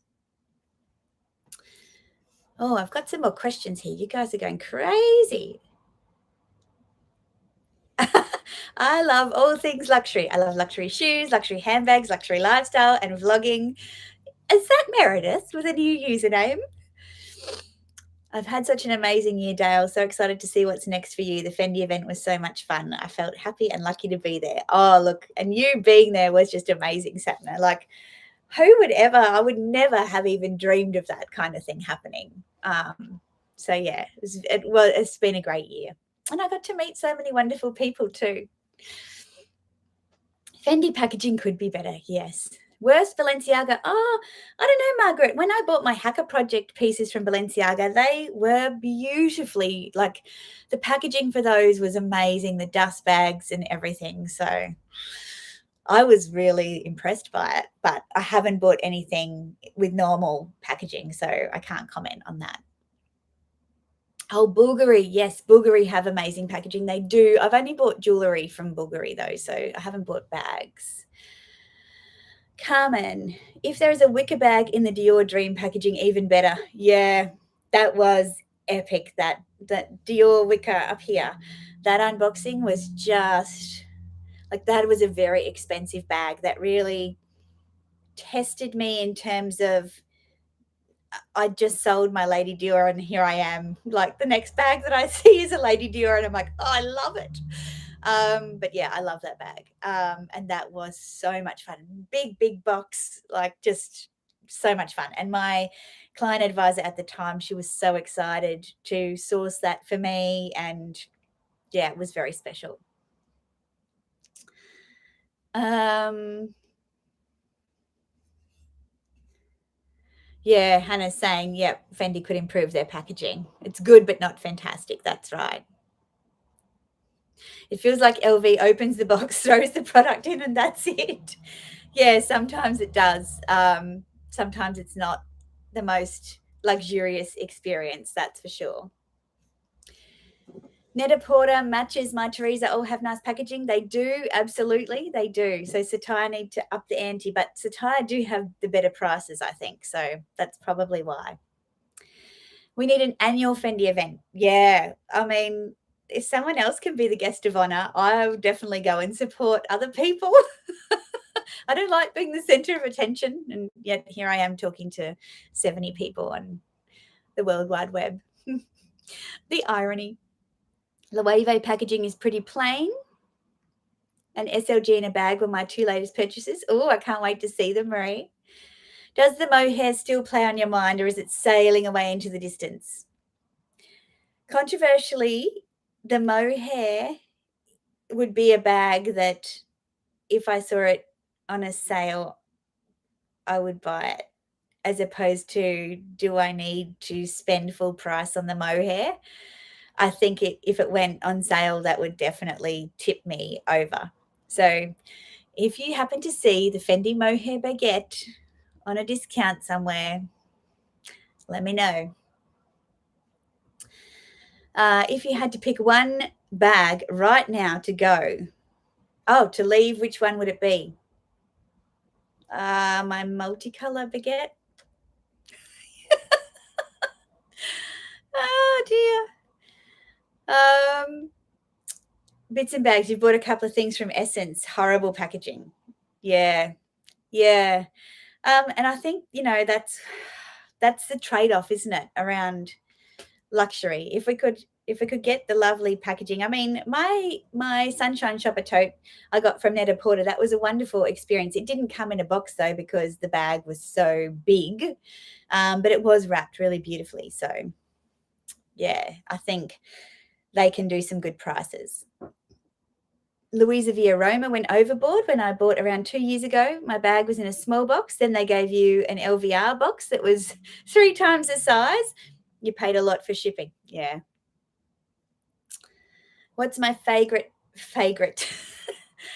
Oh, I've got some more questions here. You guys are going crazy. I love all things luxury. I love luxury shoes, luxury handbags, luxury lifestyle, and vlogging. Is that Meredith with a new username? I've had such an amazing year, Dale. So excited to see what's next for you. The Fendi event was so much fun. I felt happy and lucky to be there. Oh, look, and you being there was just amazing, Sapna. Like, who would ever, I would never have even dreamed of that kind of thing happening. So yeah, it's been a great year. And I got to meet so many wonderful people too. Fendi packaging could be better, yes. Worst, Balenciaga. Oh, I don't know, Margaret. When I bought my Hacker Project pieces from Balenciaga, they were beautifully, like, the packaging for those was amazing, the dust bags and everything. So I was really impressed by it, but I haven't bought anything with normal packaging, so I can't comment on that. Oh, Bulgari. Yes, Bulgari have amazing packaging. They do. I've only bought jewelry from Bulgari though, so I haven't bought bags. Carmen, if there is a wicker bag in the Dior Dream packaging, even better. Yeah, that was epic. That Dior wicker up here, that unboxing was just like that was a very expensive bag that really tested me in terms of I just sold my Lady Dior and here I am. Like the next bag that I see is a Lady Dior and I'm like, oh, I love it. But yeah, I love that bag. And that was so much fun. Big, big box, like just so much fun. And my client advisor at the time, she was so excited to source that for me. And yeah, it was very special. Yeah, Hannah's saying, yep, Fendi could improve their packaging. It's good, but not fantastic. That's right. It feels like LV opens the box, throws the product in, and that's it. Yeah, sometimes it does. Sometimes it's not the most luxurious experience, that's for sure. Netta Porter matches my Teresa all have nice packaging. They do, absolutely, they do. So Satire need to up the ante, but Satire do have the better prices, I think. So that's probably why. We need an annual Fendi event. Yeah. I mean, if someone else can be the guest of honor, I would definitely go and support other people. I don't like being the center of attention. And yet here I am talking to 70 people on the World Wide Web. The irony. Loewe packaging is pretty plain. An SLG in a bag were my 2 latest purchases. Oh, I can't wait to see them, Marie. Does the mohair still play on your mind, or is it sailing away into the distance? Controversially, the mohair would be a bag that if I saw it on a sale, I would buy it, as opposed to, do I need to spend full price on the mohair? I think if it went on sale, that would definitely tip me over. So if you happen to see the Fendi mohair baguette on a discount somewhere, let me know. If you had to pick one bag right now to go, to leave, which one would it be? My multicolor baguette. Oh dear. Bits and bags. You bought a couple of things from Essence. Horrible packaging. Yeah, yeah. And I think that's the trade-off, isn't it, around luxury? If we could get the lovely packaging. I mean, my Sunshine Shopper tote I got from Netta Porter, that was a wonderful experience. It didn't come in a box though because the bag was so big, but it was wrapped really beautifully. So yeah, I think they can do some good prices. Louisa Via Roma went overboard when I bought around 2 years ago. My bag was in a small box. Then they gave you an LVR box that was 3 times the size. You paid a lot for shipping. Yeah. What's my favorite?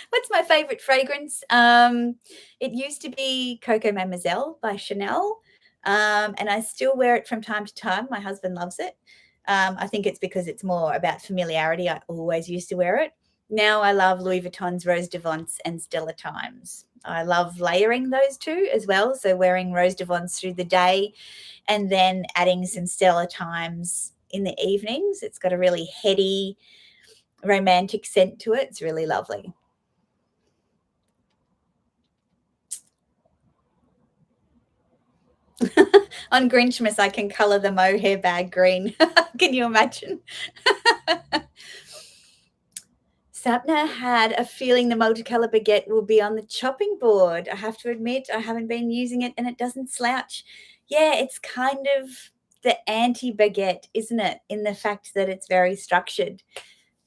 What's my favorite fragrance? It used to be Coco Mademoiselle by Chanel, and I still wear it from time to time. My husband loves it. I think it's because it's more about familiarity. I always used to wear it. Now I love Louis Vuitton's Rose de Vence and Stella Times. I love layering those two as well. So wearing Rose de Vence through the day and then adding some Stella Times in the evenings. It's got a really heady, romantic scent to it. It's really lovely. On Grinchmas, I can colour the mohair bag green. Can you imagine? Sapna had a feeling the multicolour baguette will be on the chopping board. I have to admit, I haven't been using it and it doesn't slouch. Yeah, it's kind of the anti-baguette, isn't it? In the fact that it's very structured.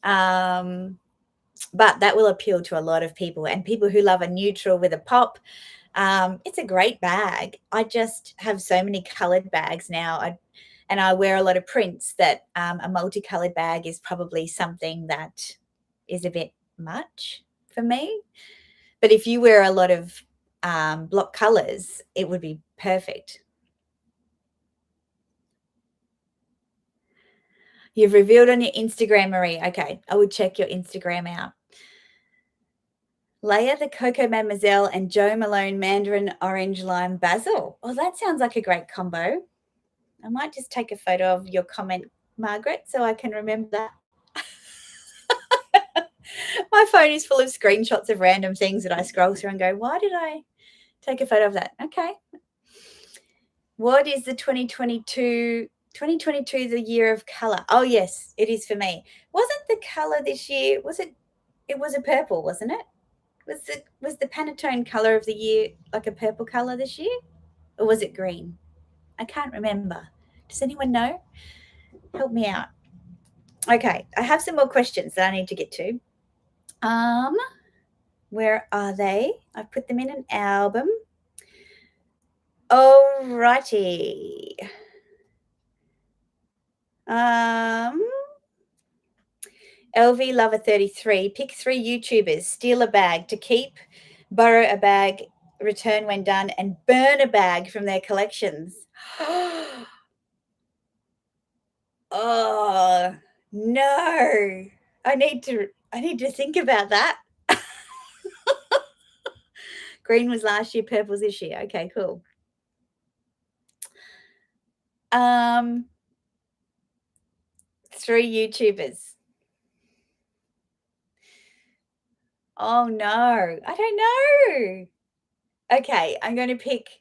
But that will appeal to a lot of people, and people who love a neutral with a pop. It's a great bag. I just have so many coloured bags now. And I wear a lot of prints that a multicolored bag is probably something that is a bit much for me. But if you wear a lot of block colors, it would be perfect. You've revealed on your Instagram, Marie. Okay, I would check your Instagram out. Leia the Coco Mademoiselle and Joe Malone Mandarin Orange Lime Basil. Oh, that sounds like a great combo. I might just take a photo of your comment, Margaret, so I can remember that. My phone is full of screenshots of random things that I scroll through and go, why did I take a photo of that? Okay. What is the 2022 the year of color? Oh, yes, it is for me. Wasn't the color this year, it was a purple, wasn't it? Was the Pantone color of the year like a purple color this year? Or was it green? I can't remember. Does anyone know? Help me out. Okay, I have some more questions that I need to get to. Where are they? I've put them in an album. Alrighty. LV Lover 33. Pick 3 YouTubers. Steal a bag to keep, borrow a bag, return when done, and burn a bag from their collections. Oh no. I need to think about that. Green was last year, purple's this year. Okay, cool. 3 YouTubers. Oh no, I don't know. Okay, I'm going to pick,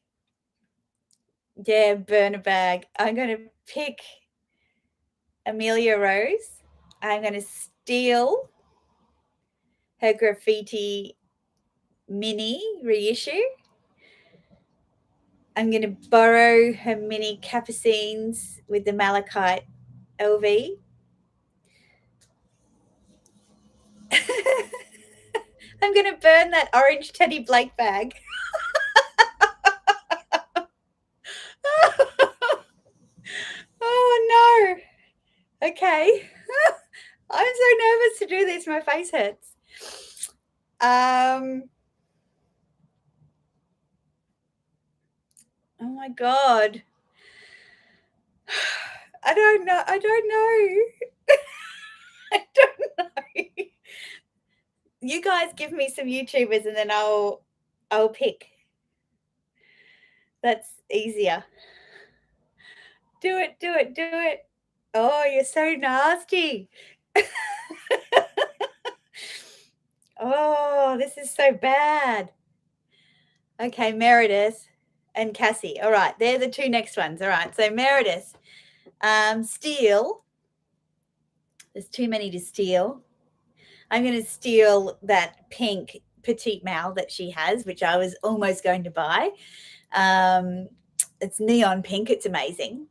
yeah, burn a bag. I'm going to pick Amelia Rose. I'm going to steal her graffiti mini reissue. I'm going to borrow her mini capucines with the malachite LV. I'm going to burn that orange Teddy Blake bag. Oh, no. Okay. I'm so nervous to do this. My face hurts. Oh, my God. I don't know. I don't know. I don't know. You guys give me some YouTubers and then I'll pick. That's easier. Do it, do it, do it. Oh, you're so nasty. Oh, this is so bad. Okay, Meredith and Cassie. All right, they're the two next ones. All right, so Meredith, steal. There's too many to steal. I'm going to steal that pink petite mal that she has, which I was almost going to buy. It's neon pink. It's amazing.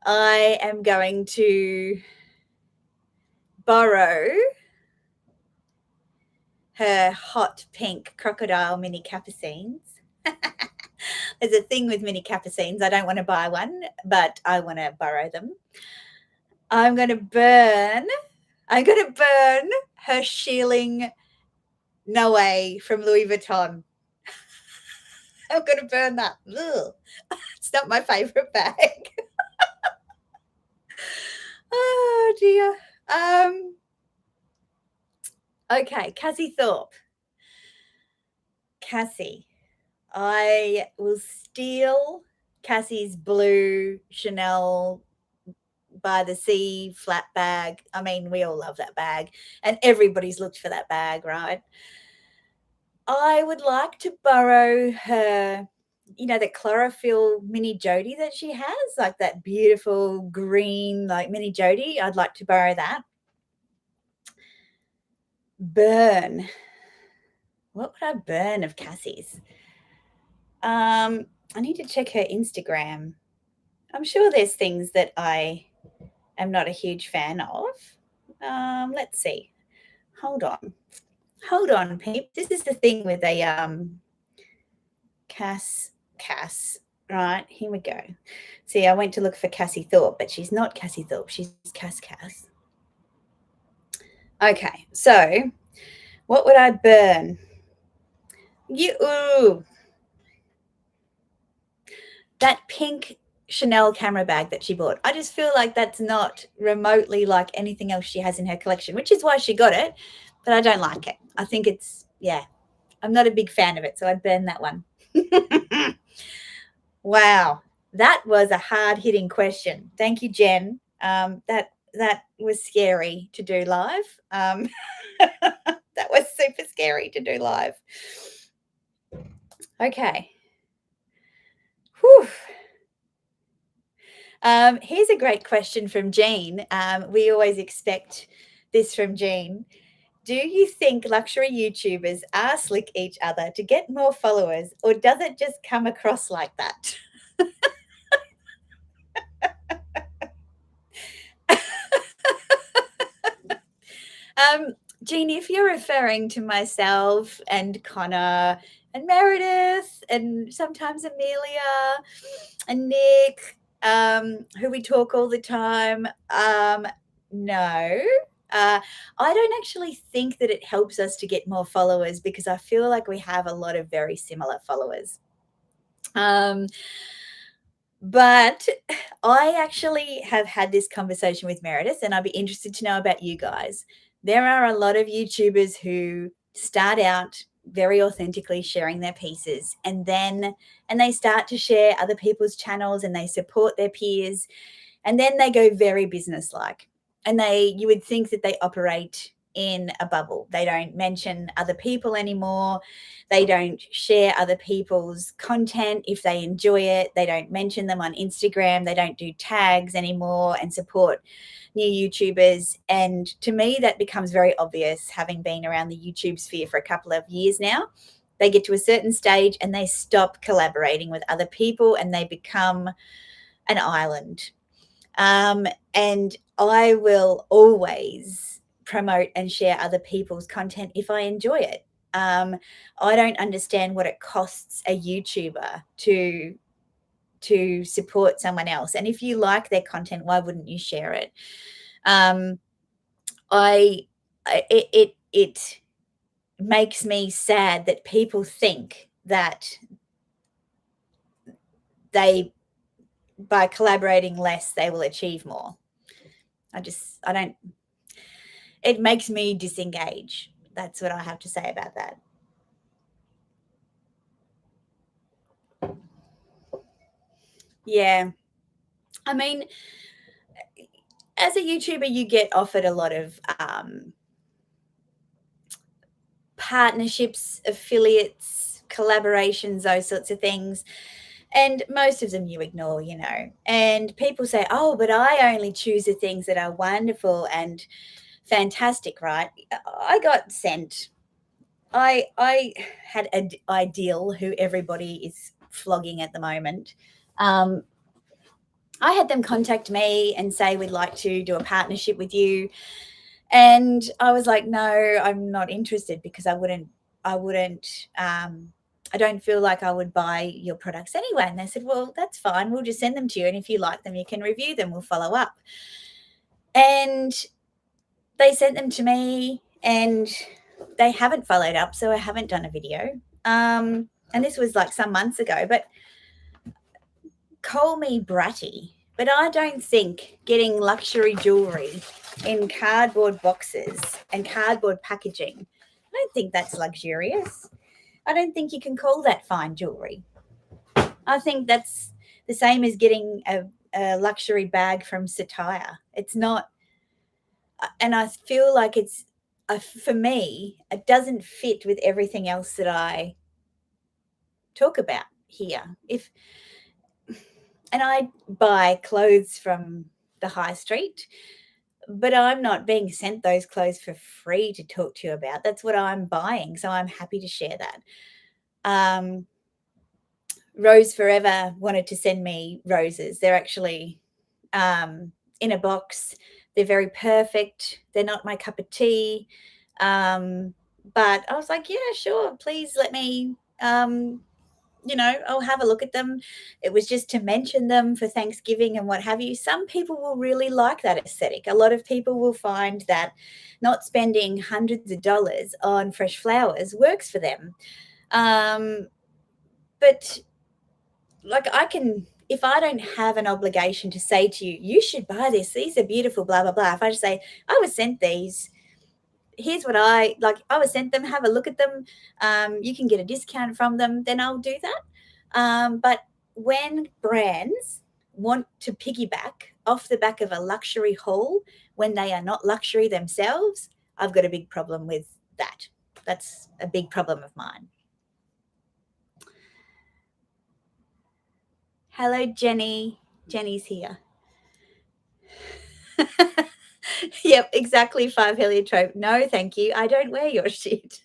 I am going to borrow her hot pink crocodile mini capucines. There's a thing with mini capucines. I don't want to buy one, but I want to borrow them. I'm going to burn her shilling Noe from Louis Vuitton. I'm going to burn that. Ugh. It's not my favorite bag. Oh, dear. Okay, Cassie Thorpe. Cassie, I will steal Cassie's blue Chanel by the sea flat bag. I mean, we all love that bag, and everybody's looked for that bag, right? I would like to borrow her, the chlorophyll mini Jody that she has, like that beautiful green, like mini Jody. I'd like to borrow that. Burn. What would I burn of Cassie's? I need to check her Instagram. I'm sure there's things that I am not a huge fan of. Let's see. Hold on, peeps. This is the thing with a Cass. Right, here we go. See, I went to look for Cassie Thorpe, but she's not Cassie Thorpe. She's Cass. Okay, so what would I burn? That pink Chanel camera bag that she bought. I just feel like that's not remotely like anything else she has in her collection, which is why she got it, but I don't like it. I think I'm not a big fan of it, so I'd burn that one. Wow, that was a hard-hitting question. Thank you, Jen. That was scary to do live. That was super scary to do live. Okay. Whew. Here's a great question from Jean. We always expect this from Jean. Do you think luxury YouTubers slick each other to get more followers, or does it just come across like that? Jean, if you're referring to myself and Connor and Meredith and sometimes Amelia and Nick, who we talk all the time, no. I don't actually think that it helps us to get more followers because I feel like we have a lot of very similar followers. But I actually have had this conversation with Meredith, and I'd be interested to know about you guys. There are a lot of YouTubers who start out very authentically sharing their pieces, and they start to share other people's channels and they support their peers, and then they go very businesslike. And you would think that they operate in a bubble. They don't mention other people anymore. They don't share other people's content if they enjoy it. They don't mention them on Instagram. They don't do tags anymore and support new YouTubers. And to me, that becomes very obvious, having been around the YouTube sphere for a couple of years now. They get to a certain stage and they stop collaborating with other people and they become an island. And I will always promote and share other people's content if I enjoy it. I don't understand what it costs a YouTuber to support someone else. And if you like their content, why wouldn't you share it? It makes me sad that people think that by collaborating less, they will achieve more. I don't, it makes me disengage. That's what I have to say about that. Yeah. I mean, as a YouTuber, you get offered a lot of partnerships, affiliates, collaborations, those sorts of things. And most of them you ignore, And people say, oh, but I only choose the things that are wonderful and fantastic, right? I got sent. I had an Ideal, who everybody is flogging at the moment. I had them contact me and say, we'd like to do a partnership with you. And I was like, no, I'm not interested, because I don't feel like I would buy your products anyway. And they said, well, that's fine. We'll just send them to you. And if you like them, you can review them. We'll follow up. And they sent them to me and they haven't followed up. So I haven't done a video. And this was like some months ago, but call me bratty, but I don't think getting luxury jewelry in cardboard boxes and cardboard packaging, I don't think that's luxurious. I don't think you can call that fine jewelry. I think that's the same as getting a luxury bag from Satire. It's not, and I feel like for me, it doesn't fit with everything else that I talk about here. And I buy clothes from the high street, but I'm not being sent those clothes for free to talk to you about. That's what I'm buying, so I'm happy to share that. Rose Forever wanted to send me roses. They're actually in a box. They're very perfect. They're not my cup of tea. But I was like, yeah, sure. Please let me, I'll have a look at them. It was just to mention them for Thanksgiving and what have you. Some people will really like that aesthetic. A lot of people will find that not spending hundreds of dollars on fresh flowers works for them. But like, if I don't have an obligation to say to you, you should buy this, these are beautiful, blah, blah, blah. If I just say, I was sent these, here's what I was sent them, have a look at them. You can get a discount from them, then I'll do that. But when brands want to piggyback off the back of a luxury haul when they are not luxury themselves, I've got a big problem with that. That's a big problem of mine. Hello, Jenny. Jenny's here. Yep, exactly. 5 heliotrope. No, thank you. I don't wear your shit.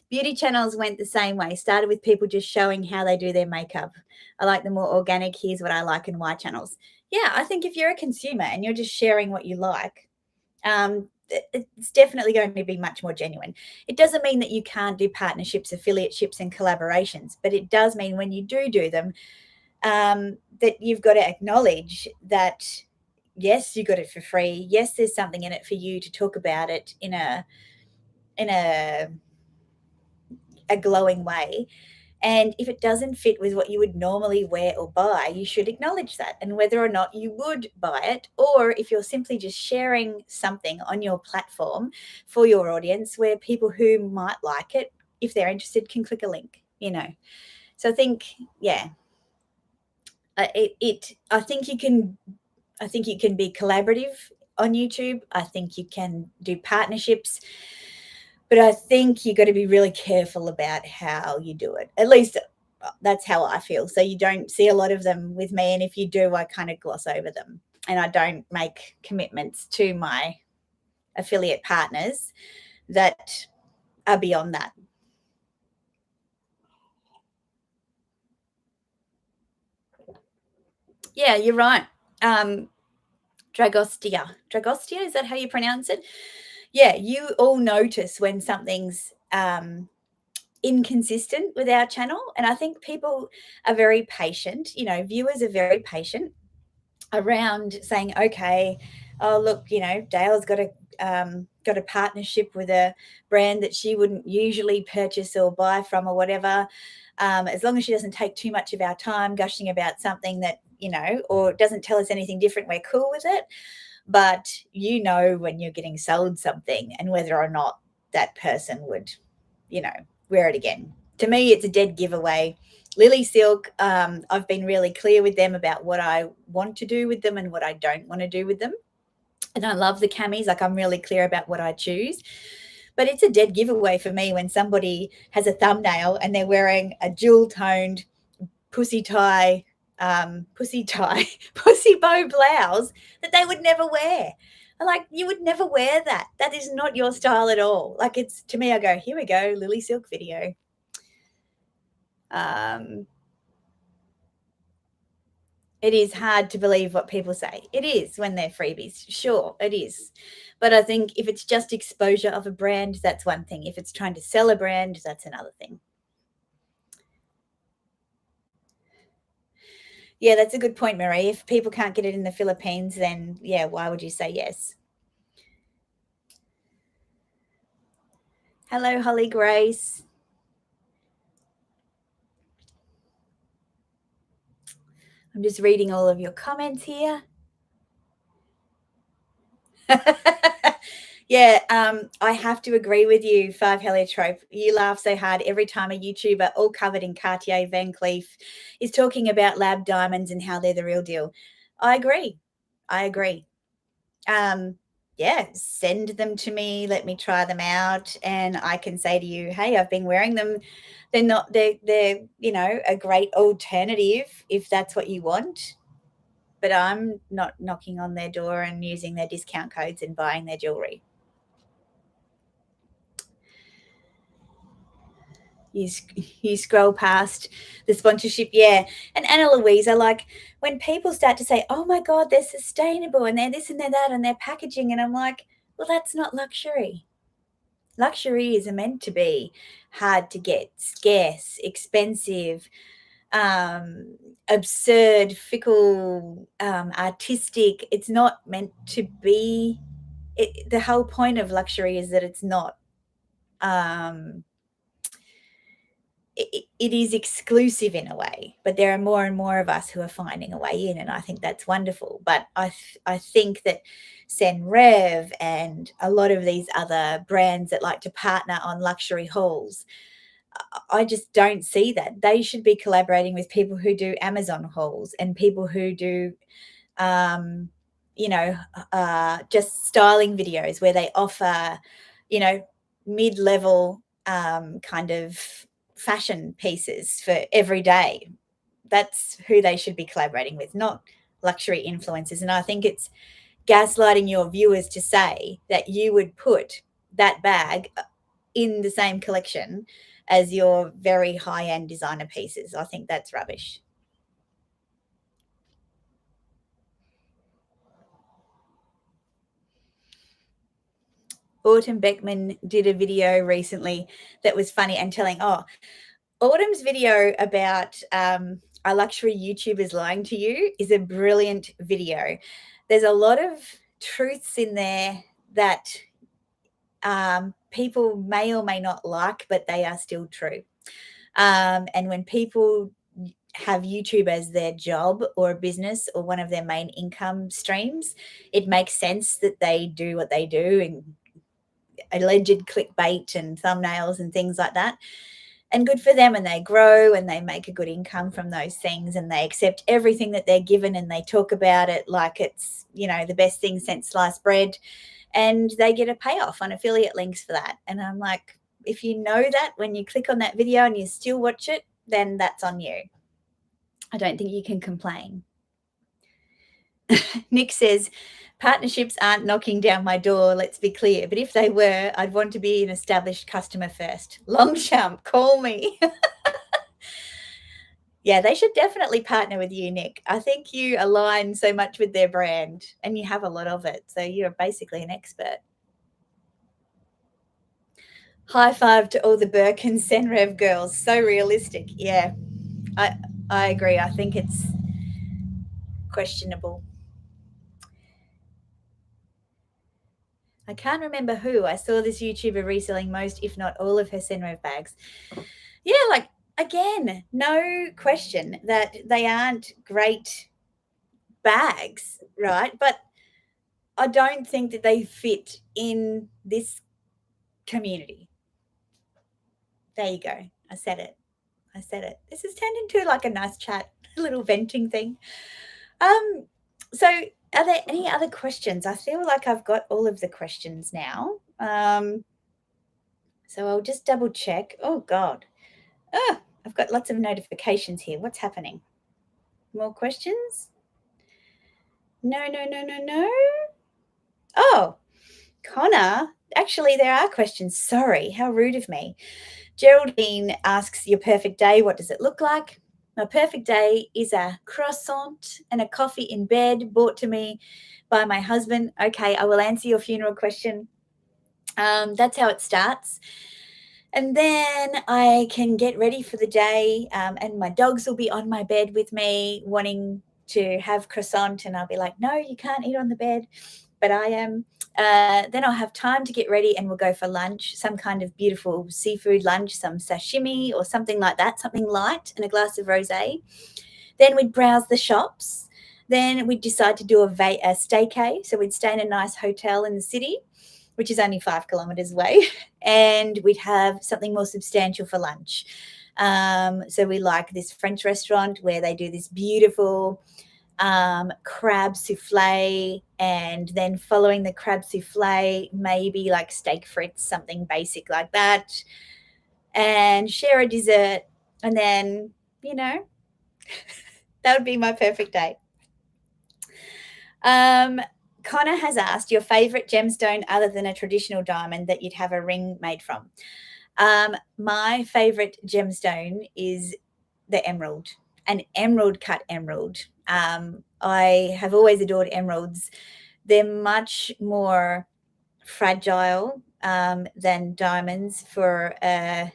Beauty channels went the same way. Started with people just showing how they do their makeup. I like the more organic, here's what I like, and why channels. Yeah, I think if you're a consumer and you're just sharing what you like, it's definitely going to be much more genuine. It doesn't mean that you can't do partnerships, affiliateships, and collaborations, but it does mean when you do them, that you've got to acknowledge that, yes, you got it for free. Yes, there's something in it for you to talk about it in a glowing way. And if it doesn't fit with what you would normally wear or buy, you should acknowledge that, and whether or not you would buy it, or if you're simply just sharing something on your platform for your audience where people who might like it, if they're interested, can click a link, So I think, yeah, I think you can be collaborative on YouTube. I think you can do partnerships, but I think you got to be really careful about how you do it. At least that's how I feel. So you don't see a lot of them with me, and if you do, I kind of gloss over them, and I don't make commitments to my affiliate partners that are beyond that. Yeah, you're right. Dragostea. Dragostea, is that how you pronounce it? Yeah, you all notice when something's inconsistent with our channel. And I think people are very patient, viewers are very patient around saying, okay, oh look, Dale's got a partnership with a brand that she wouldn't usually purchase or buy from or whatever. As long as she doesn't take too much of our time gushing about something that, or doesn't tell us anything different, we're cool with it. But when you're getting sold something and whether or not that person would, wear it again. To me, it's a dead giveaway. Lily Silk, I've been really clear with them about what I want to do with them and what I don't want to do with them. And I love the camis. Like, I'm really clear about what I choose. But it's a dead giveaway for me when somebody has a thumbnail and they're wearing a jewel-toned pussy bow blouse that they would never wear. Like, you would never wear that. That is not your style at all. Like, it's, to me, I go, here we go, Lily Silk video. It is hard to believe what people say. It is when they're freebies. Sure, it is. But I think if it's just exposure of a brand, that's one thing. If it's trying to sell a brand, that's another thing. Yeah, that's a good point, Marie. If people can't get it in the Philippines, then yeah, why would you say yes? Hello, Holly Grace. I'm just reading all of your comments here. Yeah, I have to agree with you, Five Heliotrope. You laugh so hard every time a YouTuber, all covered in Cartier Van Cleef, is talking about lab diamonds and how they're the real deal. I agree. Yeah, send them to me. Let me try them out, and I can say to you, "Hey, I've been wearing them. They're a great alternative if that's what you want." But I'm not knocking on their door and using their discount codes and buying their jewelry. You scroll past the sponsorship, yeah. And Anna Louisa, like, when people start to say, "Oh my God, they're sustainable and they're this and they're that and they're packaging," and I'm like, well, that's not luxury. Luxury is meant to be hard to get, scarce, expensive, absurd, fickle, artistic. It's not meant to be. The whole point of luxury is that it's not. It is exclusive in a way, but there are more and more of us who are finding a way in, and I think that's wonderful. But I think that Senrev and a lot of these other brands that like to partner on luxury hauls, I just don't see that. They should be collaborating with people who do Amazon hauls and people who do, um, just styling videos where they offer, mid-level kind of fashion pieces for every day. That's who they should be collaborating with, not luxury influencers. And I think it's gaslighting your viewers to say that you would put that bag in the same collection as your very high-end designer pieces. I think that's rubbish. Autumn Beckman did a video recently that was funny and telling. Autumn's video about are luxury YouTubers lying to you is a brilliant video. There's a lot of truths in there that people may or may not like, but they are still true. And when people have YouTube as their job or a business or one of their main income streams, it makes sense that they do what they do and alleged clickbait and thumbnails and things like that. And good for them, and they grow and they make a good income from those things, and they accept everything that they're given, and they talk about it like it's, the best thing since sliced bread, and they get a payoff on affiliate links for that. And I'm like, if you know that when you click on that video and you still watch it, then that's on you. I don't think you can complain. Nick says, partnerships aren't knocking down my door, let's be clear. But if they were, I'd want to be an established customer first. Longchamp, call me. Yeah, they should definitely partner with you, Nick. I think you align so much with their brand, and you have a lot of it. So you're basically an expert. High five to all the Burke and Senrev girls. So realistic. Yeah, I agree. I think it's questionable. I can't remember who. I saw this YouTuber reselling most, if not all, of her Senrev bags. Yeah, like, again, no question that they aren't great bags, right? But I don't think that they fit in this community. There you go. I said it. This has turned into like a nice chat, a little venting thing. So are there any other questions? I feel like I've got all of the questions now. So I'll just double check. Oh God. I've got lots of notifications here. What's happening? More questions? No. Oh, Connor. Actually, there are questions. Sorry, how rude of me. Geraldine asks, your perfect day, what does it look like? My perfect day is a croissant and a coffee in bed brought to me by my husband. Okay, I will answer your funeral question. That's how it starts. And then I can get ready for the day, and my dogs will be on my bed with me wanting to have croissant, and I'll be like, no, you can't eat on the bed, but I am. Then I'll have time to get ready, and we'll go for lunch, some kind of beautiful seafood lunch, some sashimi or something like that, something light, and a glass of rosé. Then we'd browse the shops. Then we'd decide to do a staycay. So we'd stay in a nice hotel in the city, which is only 5 kilometers away, and we'd have something more substantial for lunch. So we like this French restaurant where they do this beautiful crab souffle, and then following the crab souffle, maybe like steak frites, something basic like that, and share a dessert. And then, that would be my perfect day. Connor has asked your favorite gemstone other than a traditional diamond that you'd have a ring made from. My favorite gemstone is the emerald, an emerald cut emerald. I have always adored emeralds. They're much more fragile than diamonds for a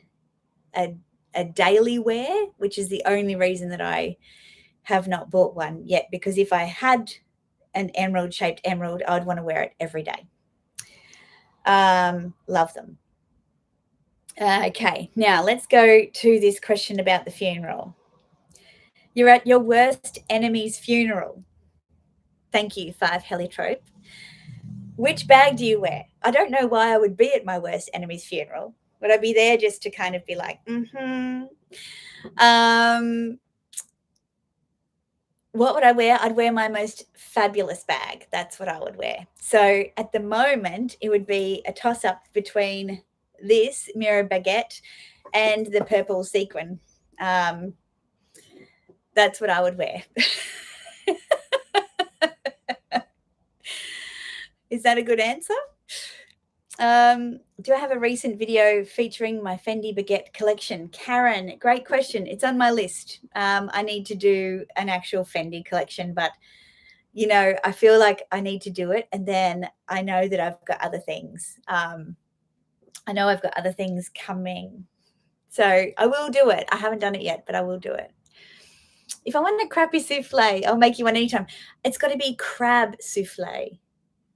daily wear, which is the only reason that I have not bought one yet, because if I had an emerald shaped emerald, I'd want to wear it every day. Love them. Okay, now let's go to this question about the funeral. You're at your worst enemy's funeral. Thank you, 5 Heliotrope. Which bag do you wear? I don't know why I would be at my worst enemy's funeral. Would I be there just to kind of be like, what would I wear? I'd wear my most fabulous bag. That's what I would wear. So at the moment, it would be a toss-up between this mirror baguette and the purple sequin. That's what I would wear. Is that a good answer? Do I have a recent video featuring my Fendi baguette collection? Karen, great question. It's on my list. I need to do an actual Fendi collection, but I feel like I need to do it. And then I know that I've got other things. I know I've got other things coming. So I will do it. I haven't done it yet, but I will do it. If I want a crappy souffle, I'll make you one anytime. It's got to be crab souffle.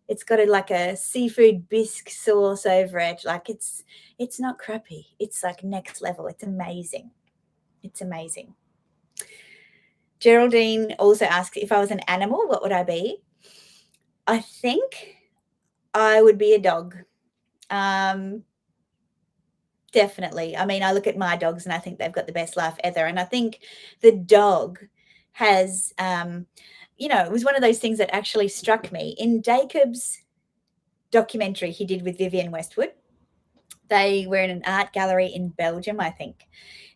It's got like a seafood bisque sauce over it. Like it's not crappy. It's like next level. It's amazing. It's amazing. Geraldine also asked, if I was an animal, what would I be? I think I would be a dog. Definitely. I mean, I look at my dogs and I think they've got the best life ever. And I think the dog has, it was one of those things that actually struck me in Jacob's documentary he did with Vivienne Westwood. They were in an art gallery in Belgium, I think.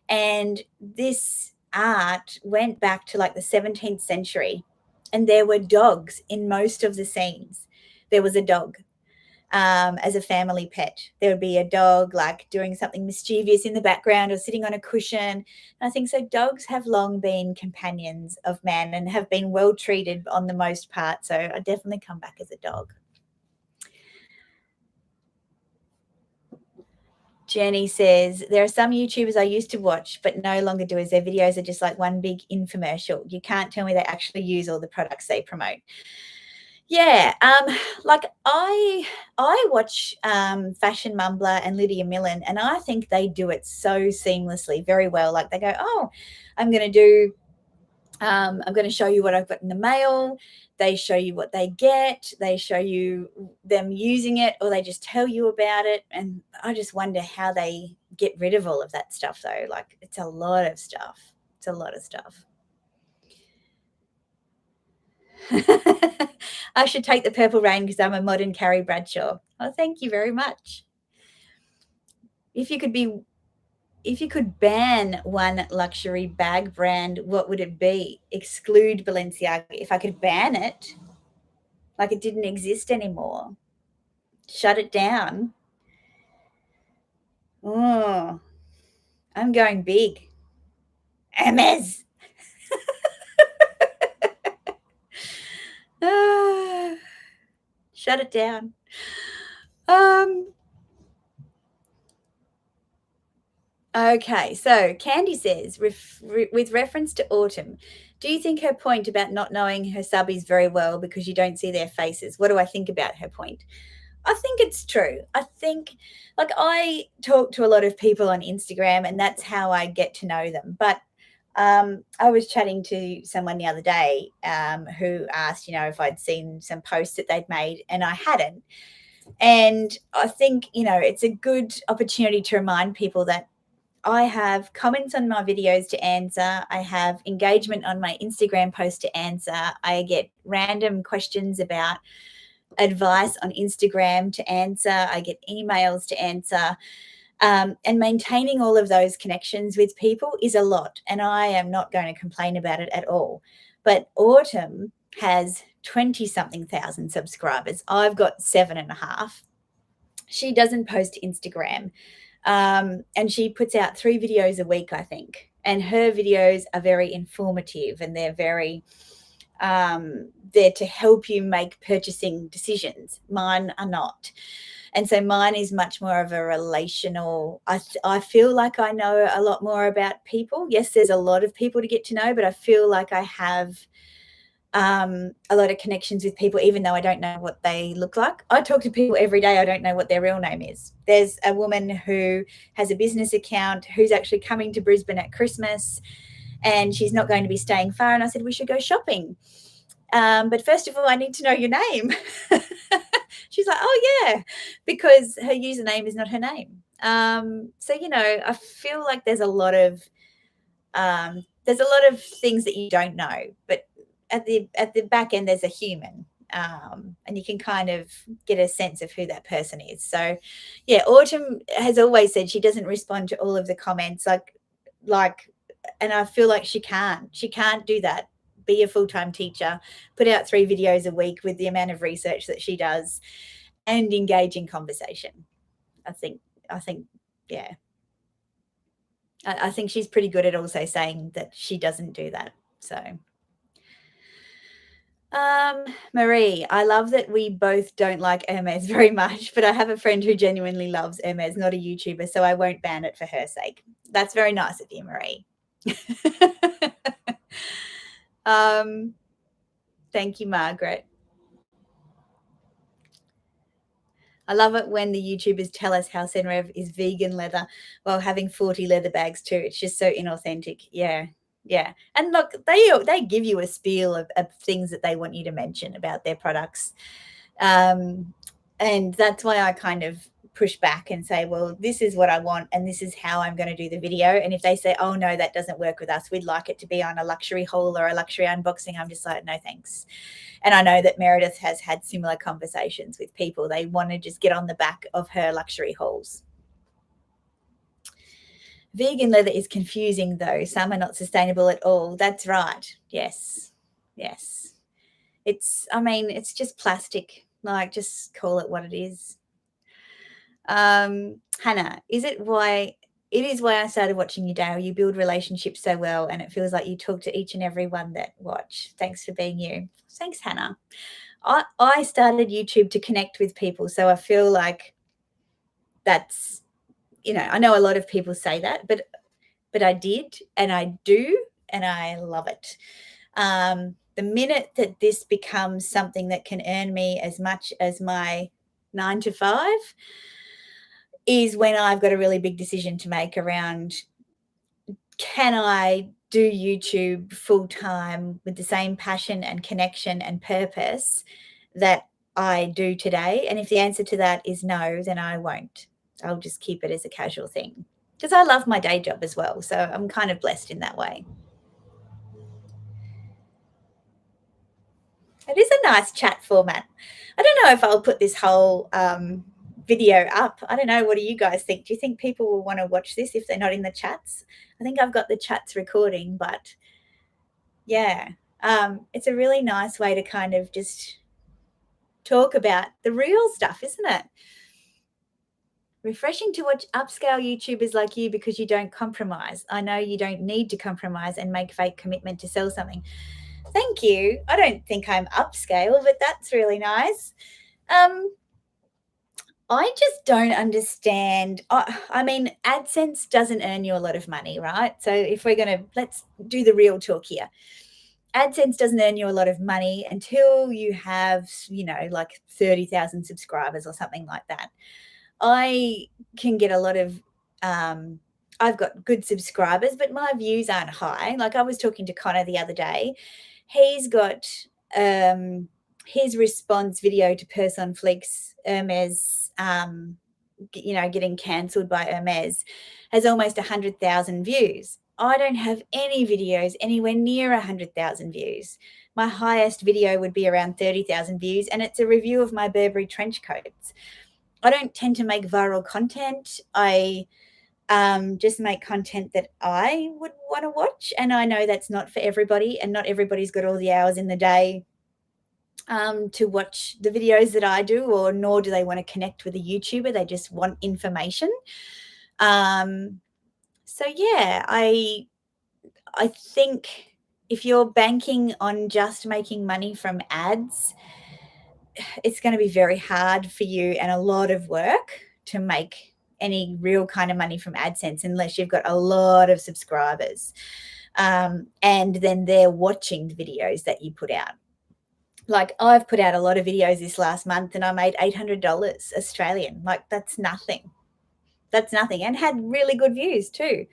And this art went back to like the 17th century. And there were dogs in most of the scenes. There was a dog as a family pet. There would be a dog like doing something mischievous in the background or sitting on a cushion. And I think so. Dogs have long been companions of man and have been well treated on the most part. So I definitely come back as a dog. Jenny says, there are some YouTubers I used to watch but no longer do, as their videos are just like one big infomercial. You can't tell me they actually use all the products they promote. Yeah, like I watch Fashion Mumbler and Lydia Millen, and I think they do it so seamlessly, very well. Like they go, oh, I'm going to do, I'm going to show you what I've got in the mail. They show you what they get. They show you them using it, or they just tell you about it. And I just wonder how they get rid of all of that stuff, though. Like it's a lot of stuff. It's a lot of stuff. I should take the Purple Rain because I'm a modern Carrie Bradshaw. Oh, thank you very much. If you could ban one luxury bag brand, what would it be? Exclude Balenciaga. If I could ban it, like it didn't exist anymore, shut it down. Oh, I'm going big. Hermes. Shut it down. Okay, so Candy says, with reference to Autumn, do you think her point about not knowing her subbies very well because you don't see their faces? What do I think about her point? I think it's true. I think, like, I talk to a lot of people on Instagram, and that's how I get to know them. But I was chatting to someone the other day who asked, if I'd seen some posts that they'd made, and I hadn't. And I think, it's a good opportunity to remind people that I have comments on my videos to answer. I have engagement on my Instagram post to answer. I get random questions about advice on Instagram to answer. I get emails to answer. And maintaining all of those connections with people is a lot. And I am not going to complain about it at all. But Autumn has 20 something thousand subscribers. I've got 7.5. She doesn't post to Instagram. And she puts out 3 videos a week, I think. And her videos are very informative, and they're very there to help you make purchasing decisions. Mine are not. And so mine is much more of a relational. I feel like I know a lot more about people. Yes, there's a lot of people to get to know, but I feel like I have a lot of connections with people, even though I don't know what they look like. I talk to people every day. I don't know what their real name is. There's a woman who has a business account who's actually coming to Brisbane at Christmas, and she's not going to be staying far. And I said, we should go shopping. But first of all, I need to know your name. She's like, oh, yeah, because her username is not her name. So, I feel like there's a lot of things that you don't know, but at the back end, there's a human, and you can kind of get a sense of who that person is. So, yeah, Autumn has always said she doesn't respond to all of the comments, and I feel like she can't do that. Be a full-time teacher, put out 3 videos a week with the amount of research that she does, and engage in conversation. I think, yeah. I think she's pretty good at also saying that she doesn't do that. So, Marie, I love that we both don't like Hermes very much, but I have a friend who genuinely loves Hermes, not a YouTuber, so I won't ban it for her sake. That's very nice of you, Marie. Thank you, Margaret. I love it when the YouTubers tell us how Senrev is vegan leather while having 40 leather bags too. It's just so inauthentic. Yeah. Yeah. And look, they give you a spiel of things that they want you to mention about their products. And that's why I kind of push back and say, well, this is what I want and this is how I'm going to do the video. And if they say, oh, no, that doesn't work with us, we'd like it to be on a luxury haul or a luxury unboxing, I'm just like, no, thanks. And I know that Meredith has had similar conversations with people. They want to just get on the back of her luxury hauls. Vegan leather is confusing, though. Some are not sustainable at all. That's right. Yes. Yes. It's just plastic. Like, just call it what it is. Hannah, it is why I started watching you, Dale. You build relationships so well, and it feels like you talk to each and every one that watch. Thanks for being you. Thanks, Hannah. I started YouTube to connect with people, so I feel like that's, I know a lot of people say that, but I did, and I do, and I love it. The minute that this becomes something that can earn me as much as my 9 to 5 is when I've got a really big decision to make around, can I do YouTube full time with the same passion and connection and purpose that I do today? And if the answer to that is no, then I won't. I'll just keep it as a casual thing because I love my day job as well. So I'm kind of blessed in that way. It is a nice chat format. I don't know if I'll put this whole video up. I don't know. What do you guys think? Do you think people will want to watch this if they're not in the chats? I think I've got the chats recording, but yeah, it's a really nice way to kind of just talk about the real stuff, isn't it? Refreshing to watch upscale YouTubers like you because you don't compromise. I know you don't need to compromise and make fake commitment to sell something. Thank you. I don't think I'm upscale, but that's really nice. I just don't understand. AdSense doesn't earn you a lot of money, right? So if let's do the real talk here. AdSense doesn't earn you a lot of money until you have, like 30,000 subscribers or something like that. I can get a lot of, I've got good subscribers, but my views aren't high. Like I was talking to Connor the other day. He's got his response video to Purse on Fleek's Hermes, getting cancelled by Hermes has almost 100,000 views. I don't have any videos anywhere near 100,000 views. My highest video would be around 30,000 views, and it's a review of my Burberry trench coats. I don't tend to make viral content. I just make content that I would want to watch. And I know that's not for everybody, and not everybody's got all the hours in the day to watch the videos that I do, or nor do they want to connect with a YouTuber. They just want information. So yeah, I think if you're banking on just making money from ads, it's going to be very hard for you and a lot of work to make any real kind of money from AdSense unless you've got a lot of subscribers. And then they're watching the videos that you put out. Like I've put out a lot of videos this last month and I made $800 Australian. Like that's nothing. That's nothing. And had really good views too.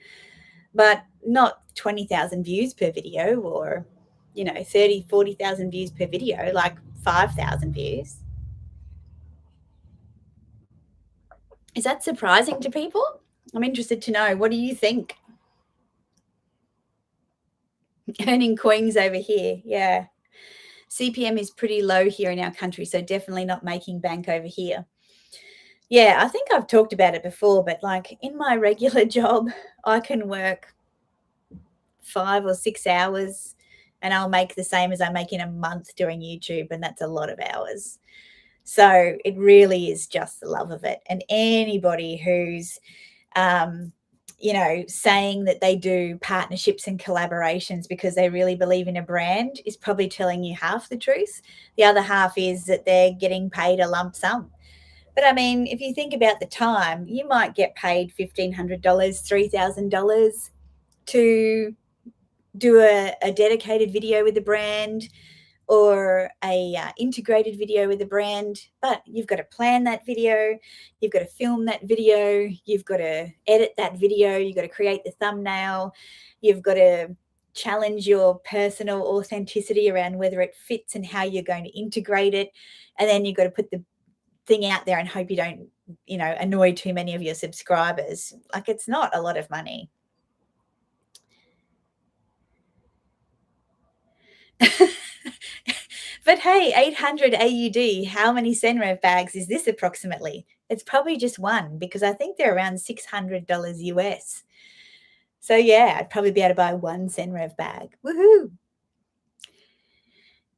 But not 20,000 views per video or, 30, 40,000 views per video, like 5,000 views. Is that surprising to people? I'm interested to know. What do you think? Earning coins over here. Yeah. CPM is pretty low here in our country, so definitely not making bank over here. Yeah, I think I've talked about it before, but like in my regular job, I can work 5 or 6 hours and I'll make the same as I make in a month doing YouTube, and that's a lot of hours. So it really is just the love of it. And anybody who's, saying that they do partnerships and collaborations because they really believe in a brand is probably telling you half the truth. The other half is that they're getting paid a lump sum. But I mean, if you think about the time, you might get paid $1,500, $3,000 to do a dedicated video with the brand or a integrated video with the brand, but you've got to plan that video, you've got to film that video, you've got to edit that video, you've got to create the thumbnail, you've got to challenge your personal authenticity around whether it fits and how you're going to integrate it, and then you've got to put thing out there and hope you don't, annoy too many of your subscribers. Like, it's not a lot of money. But hey, 800 AUD, how many Senrev bags is this approximately? It's probably just one, because I think they're around $600 US. So yeah, I'd probably be able to buy one Senrev bag. Woohoo!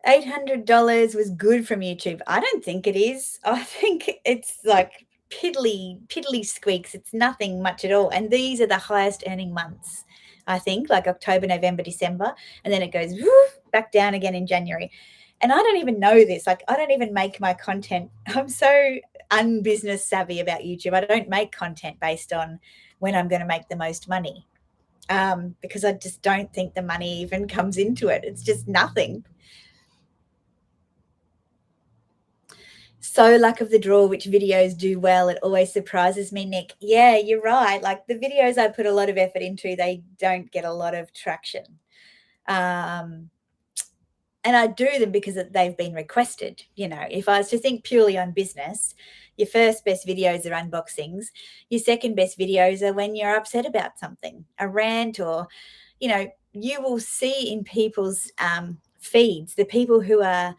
$800 was good from YouTube. I don't think it is. I think it's like piddly squeaks. It's nothing much at all. And these are the highest earning months, I think, like October, November, December. And then it goes back down again in January. And I don't even know this. Like, I don't even make my content. I'm so unbusiness savvy about YouTube. I don't make content based on when I'm going to make the most money, because I just don't think the money even comes into it. It's just nothing. So luck of the draw, which videos do well. It always surprises me, Nick. Yeah, you're right. Like, the videos I put a lot of effort into, they don't get a lot of traction. And I do them because they've been requested. If I was to think purely on business, your first best videos are unboxings. Your second best videos are when you're upset about something, a rant, or, you will see in people's feeds, the people who are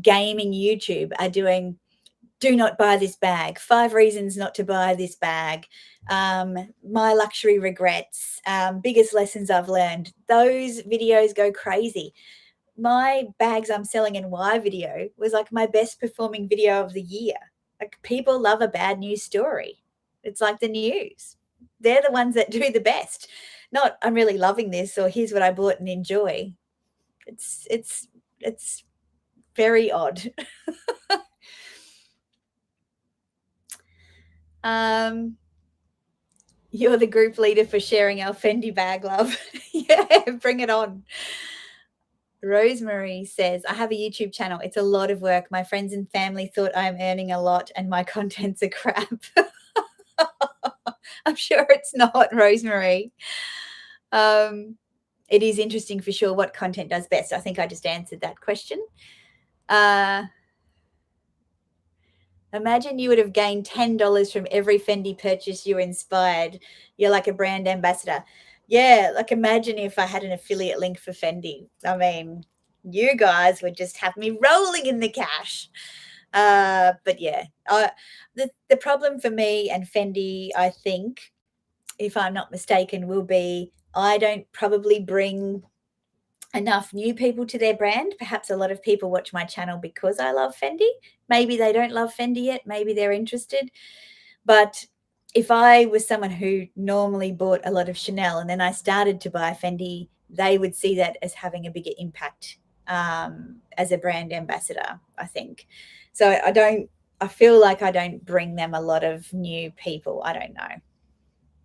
gaming YouTube are doing, do not buy this bag, 5 reasons not to buy this bag, my luxury regrets, biggest lessons I've learned. Those videos go crazy. My bags I'm selling and why video was like my best performing video of the year. Like, people love a bad news story. It's like the news. They're the ones that do the best. Not, I'm really loving this, or here's what I bought and enjoy. It's very odd. You're the group leader for sharing our Fendi bag, love. Yeah, bring it on. Rosemary says, I have a YouTube channel. It's a lot of work. My friends and family thought I'm earning a lot and my content's a crap. I'm sure it's not, Rosemary. It is interesting for sure what content does best. I think I just answered that question. Imagine you would have gained $10 from every Fendi purchase you inspired. You're like a brand ambassador. Yeah, like, imagine if I had an affiliate link for Fendi. I mean, you guys would just have me rolling in the cash. But yeah, the problem for me and Fendi, I think, if I'm not mistaken, will be I don't probably bring enough new people to their brand. Perhaps a lot of people watch my channel because I love Fendi. Maybe they don't love Fendi yet. Maybe they're interested. But if I was someone who normally bought a lot of Chanel and then I started to buy Fendi, they would see that as having a bigger impact, as a brand ambassador, I think. So I feel like I don't bring them a lot of new people. I don't know.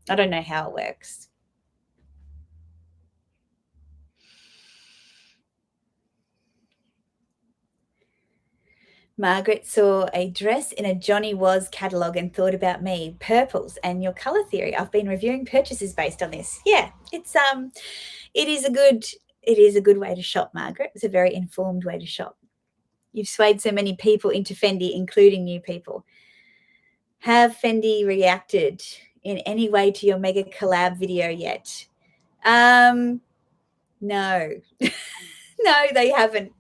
I don't know how it works. Margaret saw a dress in a Johnny Was catalogue and thought about me. Purples and your color theory. I've been reviewing purchases based on this. Yeah, it is a good way to shop, Margaret. It's a very informed way to shop. You've swayed so many people into Fendi, including new people. Have Fendi reacted in any way to your mega collab video yet? No. No, they haven't.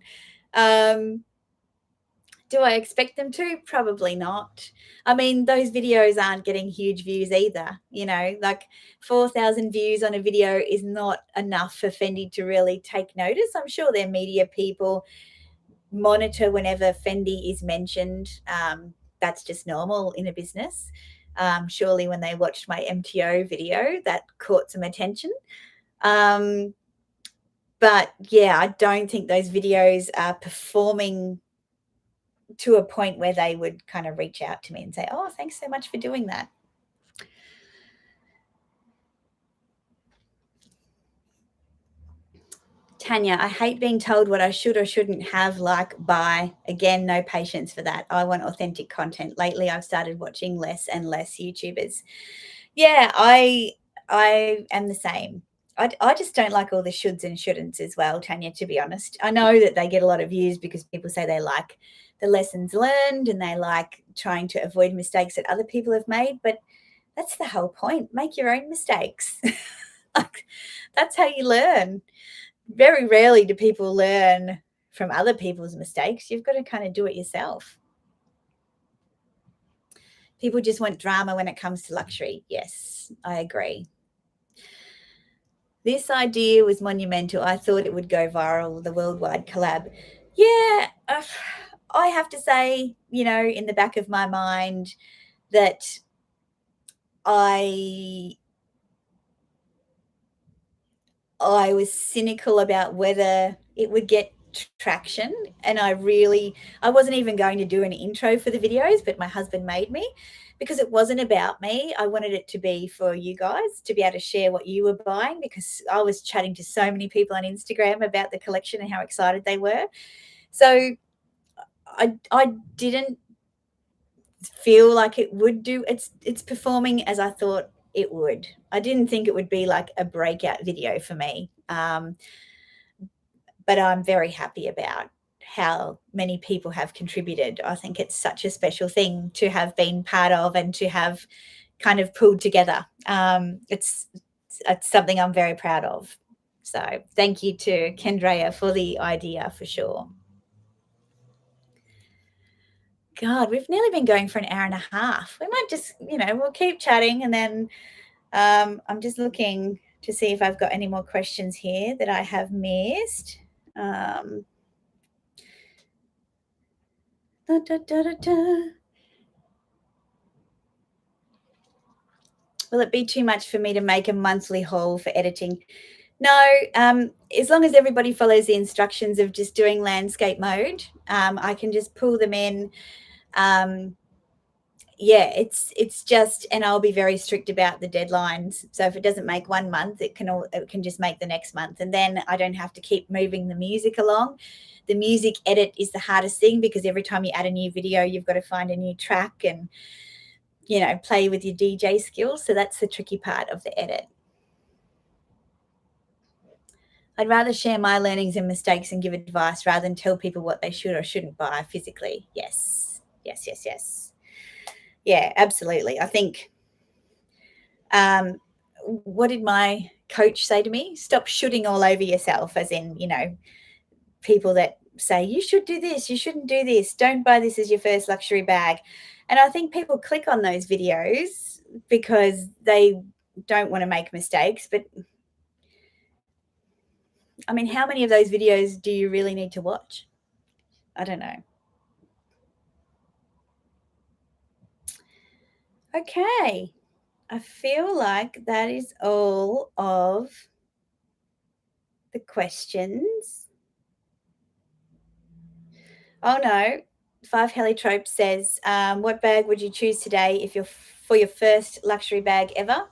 Do I expect them to? Probably not. I mean, those videos aren't getting huge views either. Like, 4,000 views on a video is not enough for Fendi to really take notice. I'm sure their media people monitor whenever Fendi is mentioned. That's just normal in a business. Surely when they watched my MTO video, that caught some attention. But yeah, I don't think those videos are performing to a point where they would kind of reach out to me and say, oh, thanks so much for doing that. Tanya, I hate being told what I should or shouldn't have, like, buy. Again, no patience for that. I want authentic content. Lately, I've started watching less and less YouTubers. Yeah, I am the same. I just don't like all the shoulds and shouldn'ts as well, Tanya, to be honest. I know that they get a lot of views because people say they like the lessons learned and they like trying to avoid mistakes that other people have made. But that's the whole point. Make your own mistakes. Like, that's how you learn. Very rarely do people learn from other people's mistakes. You've got to kind of do it yourself. People just want drama when it comes to luxury. Yes, I agree. This idea was monumental. I thought it would go viral, the worldwide collab. Yeah, I have to say, in the back of my mind that I was cynical about whether it would get traction, and I wasn't even going to do an intro for the videos, but my husband made me, because it wasn't about me. I wanted it to be for you guys to be able to share what you were buying, because I was chatting to so many people on Instagram about the collection and how excited they were. So I didn't feel like it would do. It's performing as I thought it would. I didn't think it would be like a breakout video for me. But I'm very happy about how many people have contributed. I think it's such a special thing to have been part of and to have kind of pulled together. It's something I'm very proud of. So thank you to Kendrea for the idea, for sure. God, we've nearly been going for an hour and a half. We might just, we'll keep chatting, and then I'm just looking to see if I've got any more questions here that I have missed. Da, da, da, da, da. Will it be too much for me to make a monthly haul for editing? No, as long as everybody follows the instructions of just doing landscape mode, I can just pull them in. Yeah, it's just, and I'll be very strict about the deadlines. So if it doesn't make 1 month, it can just make the next month, and then I don't have to keep moving the music along. The music edit is the hardest thing, because every time you add a new video, you've got to find a new track and play with your DJ skills. So that's the tricky part of the edit. I'd rather share my learnings and mistakes and give advice rather than tell people what they should or shouldn't buy physically. Yes. Yes, yes, yes. Yeah, absolutely. I think, what did my coach say to me? Stop shooting all over yourself, as in, people that say, you should do this, you shouldn't do this, don't buy this as your first luxury bag. And I think people click on those videos because they don't want to make mistakes. But I mean, how many of those videos do you really need to watch? I don't know. Okay. I feel like that is all of the questions. Oh no. Five Heliotrope says, what bag would you choose today if you're for your first luxury bag ever?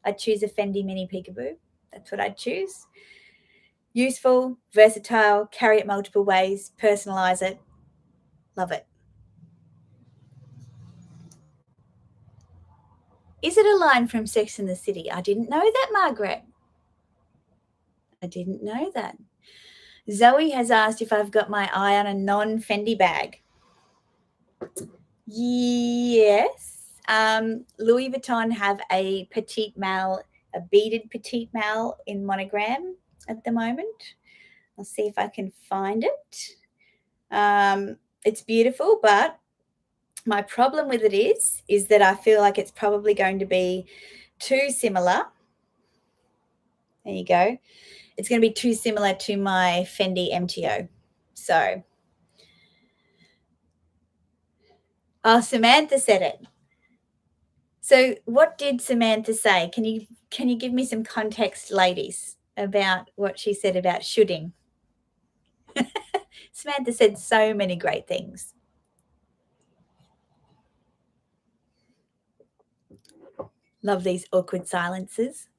I'd choose a Fendi Mini Peekaboo. That's what I'd choose. Useful, versatile, carry it multiple ways, personalize it. Love it. Is it a line from Sex and the City? I didn't know that, Margaret. I didn't know that. Zoe has asked if I've got my eye on a non-Fendi bag. Yes. Louis Vuitton have a petite malle, a beaded petite malle in monogram at the moment. I'll see if I can find it. It's beautiful, but my problem with it is that I feel like it's probably going to be too similar. There you go. It's going to be too similar to my Fendi MTO. So, Samantha said it. So, what did Samantha say? Can you give me some context, ladies, about what she said about shooting? Samantha said so many great things. Love these awkward silences.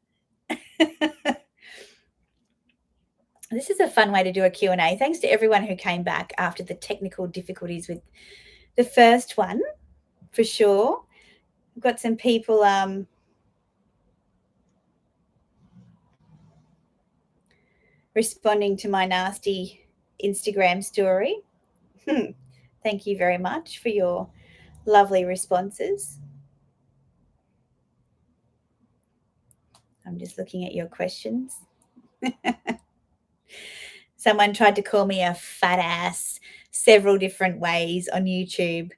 This is a fun way to do a Q&A. Thanks to everyone who came back after the technical difficulties with the first one, for sure. We've got some people responding to my nasty Instagram story. Thank you very much for your lovely responses. I'm just looking at your questions. Someone tried to call me a fat ass several different ways on YouTube,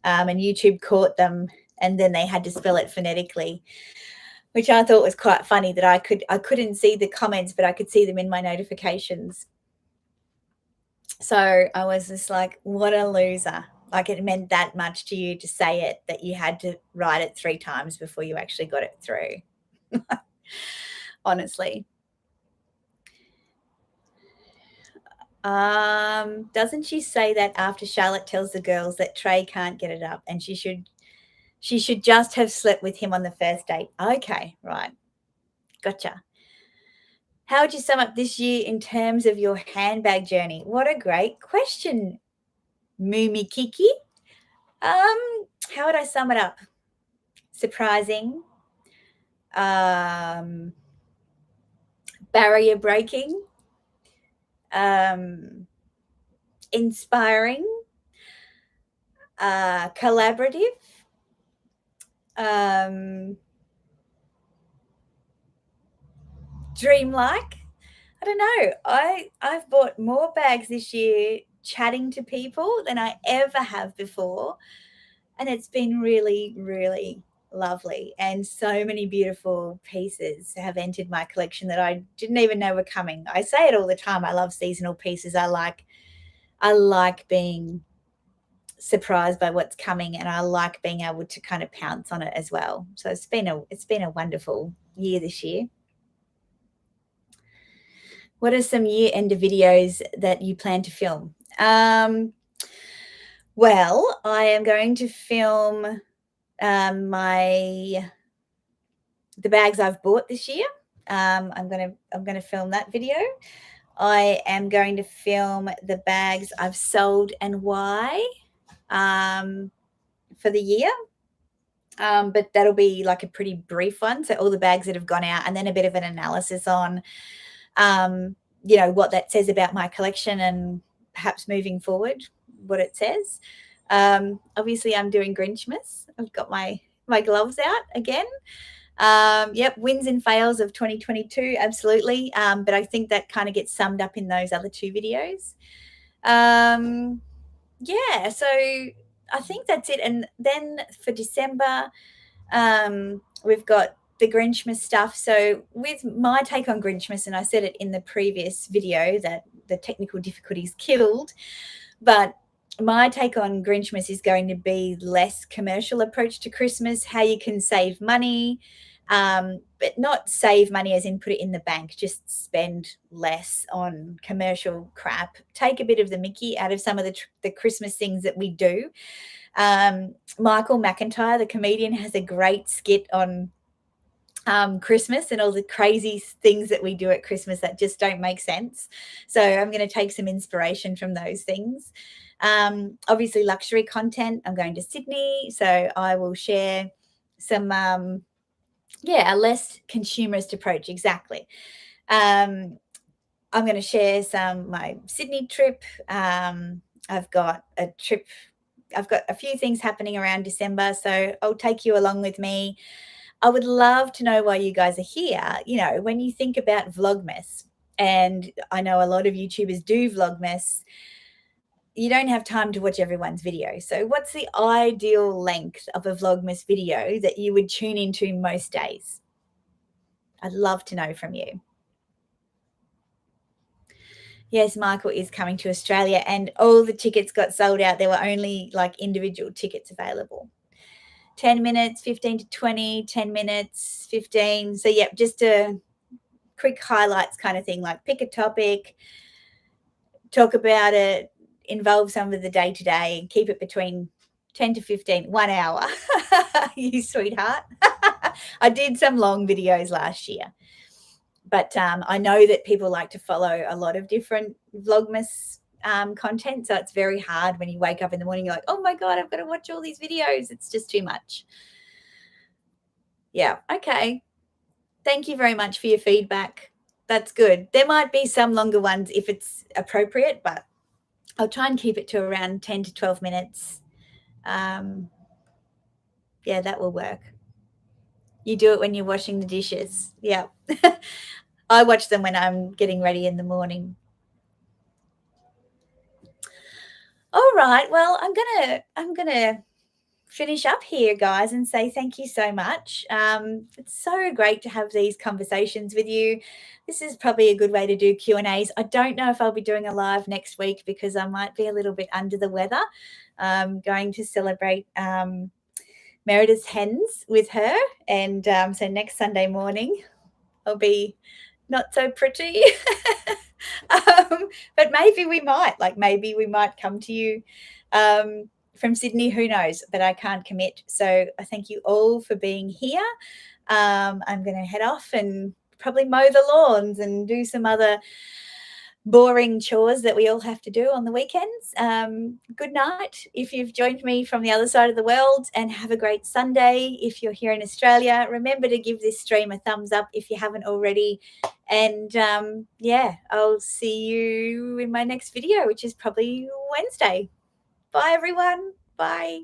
and YouTube caught them, and then they had to spell it phonetically, which I thought was quite funny that I couldn't see the comments, but I could see them in my notifications. So I was just like, what a loser. Like, it meant that much to you to say it that you had to write it 3 times before you actually got it through. Honestly. Doesn't she say that after Charlotte tells the girls that Trey can't get it up and she should just have slept with him on the first date? Okay, right. Gotcha. How would you sum up this year in terms of your handbag journey? What a great question, Moomy Kiki. How would I sum it up? Surprising, barrier breaking, inspiring, collaborative, dreamlike. I don't know. I've bought more bags this year chatting to people than I ever have before, and it's been really, really lovely. And so many beautiful pieces have entered my collection that I didn't even know were coming. I say it all the time. I love seasonal pieces. I like being surprised by what's coming, and I like being able to kind of pounce on it as well. So it's been a wonderful year this year. What are some year-end videos that you plan to film? Well, I am going to film the bags I've bought this year. I'm gonna film that video. I am going to film the bags I've sold and why for the year. But that'll be like a pretty brief one. So all the bags that have gone out, and then a bit of an analysis on what that says about my collection and perhaps moving forward, what it says. Obviously, I'm doing Grinchmas. I've got my gloves out again. Yep, wins and fails of 2022, absolutely. But I think that kind of gets summed up in those other 2 videos. Yeah, so I think that's it. And then for December, we've got the Grinchmas stuff. So with my take on Grinchmas, and I said it in the previous video that the technical difficulties killed, but my take on Grinchmas is going to be less commercial approach to Christmas, how you can save money, but not save money as in put it in the bank, just spend less on commercial crap. Take a bit of the Mickey out of some of the Christmas things that we do. Michael McIntyre, the comedian, has a great skit on Christmas and all the crazy things that we do at Christmas that just don't make sense. So I'm going to take some inspiration from those things. Obviously, luxury content. I'm going to Sydney, so I will share some, a less consumerist approach. Exactly. I'm going to share my Sydney trip. I've got a few things happening around December, so I'll take you along with me. I would love to know why you guys are here. When you think about Vlogmas, and I know a lot of YouTubers do Vlogmas, you don't have time to watch everyone's video. So what's the ideal length of a Vlogmas video that you would tune into most days? I'd love to know from you. Yes, Michael is coming to Australia, and all the tickets got sold out. There were only like individual tickets available. 10 minutes, 15 to 20, 10 minutes, 15. So, yep, just a quick highlights kind of thing, like pick a topic, talk about it, involve some of the day-to-day, and keep it between 10 to 15, 1 hour. You sweetheart. I did some long videos last year. But I know that people like to follow a lot of different Vlogmas content. So it's very hard when you wake up in the morning, you're like, oh my God, I've got to watch all these videos. It's just too much. Yeah. Okay. Thank you very much for your feedback. That's good. There might be some longer ones if it's appropriate, but I'll try and keep it to around 10 to 12 minutes. Yeah, that will work. You do it when you're washing the dishes. Yeah. I watch them when I'm getting ready in the morning. All right. Well, I'm gonna finish up here, guys, and say thank you so much. It's so great to have these conversations with you. This is probably a good way to do Q&As. I don't know if I'll be doing a live next week because I might be a little bit under the weather. Going to celebrate Meredith's hens with her, and so next Sunday morning I'll be not so pretty. But maybe we might, come to you from Sydney, who knows, but I can't commit. So I thank you all for being here. I'm going to head off and probably mow the lawns and do some other boring chores that we all have to do on the weekends. Good night if you've joined me from the other side of the world, and have a great Sunday if you're here in Australia. Remember to give this stream a thumbs up if you haven't already. And yeah, I'll see you in my next video, which is probably Wednesday. Bye, everyone. Bye.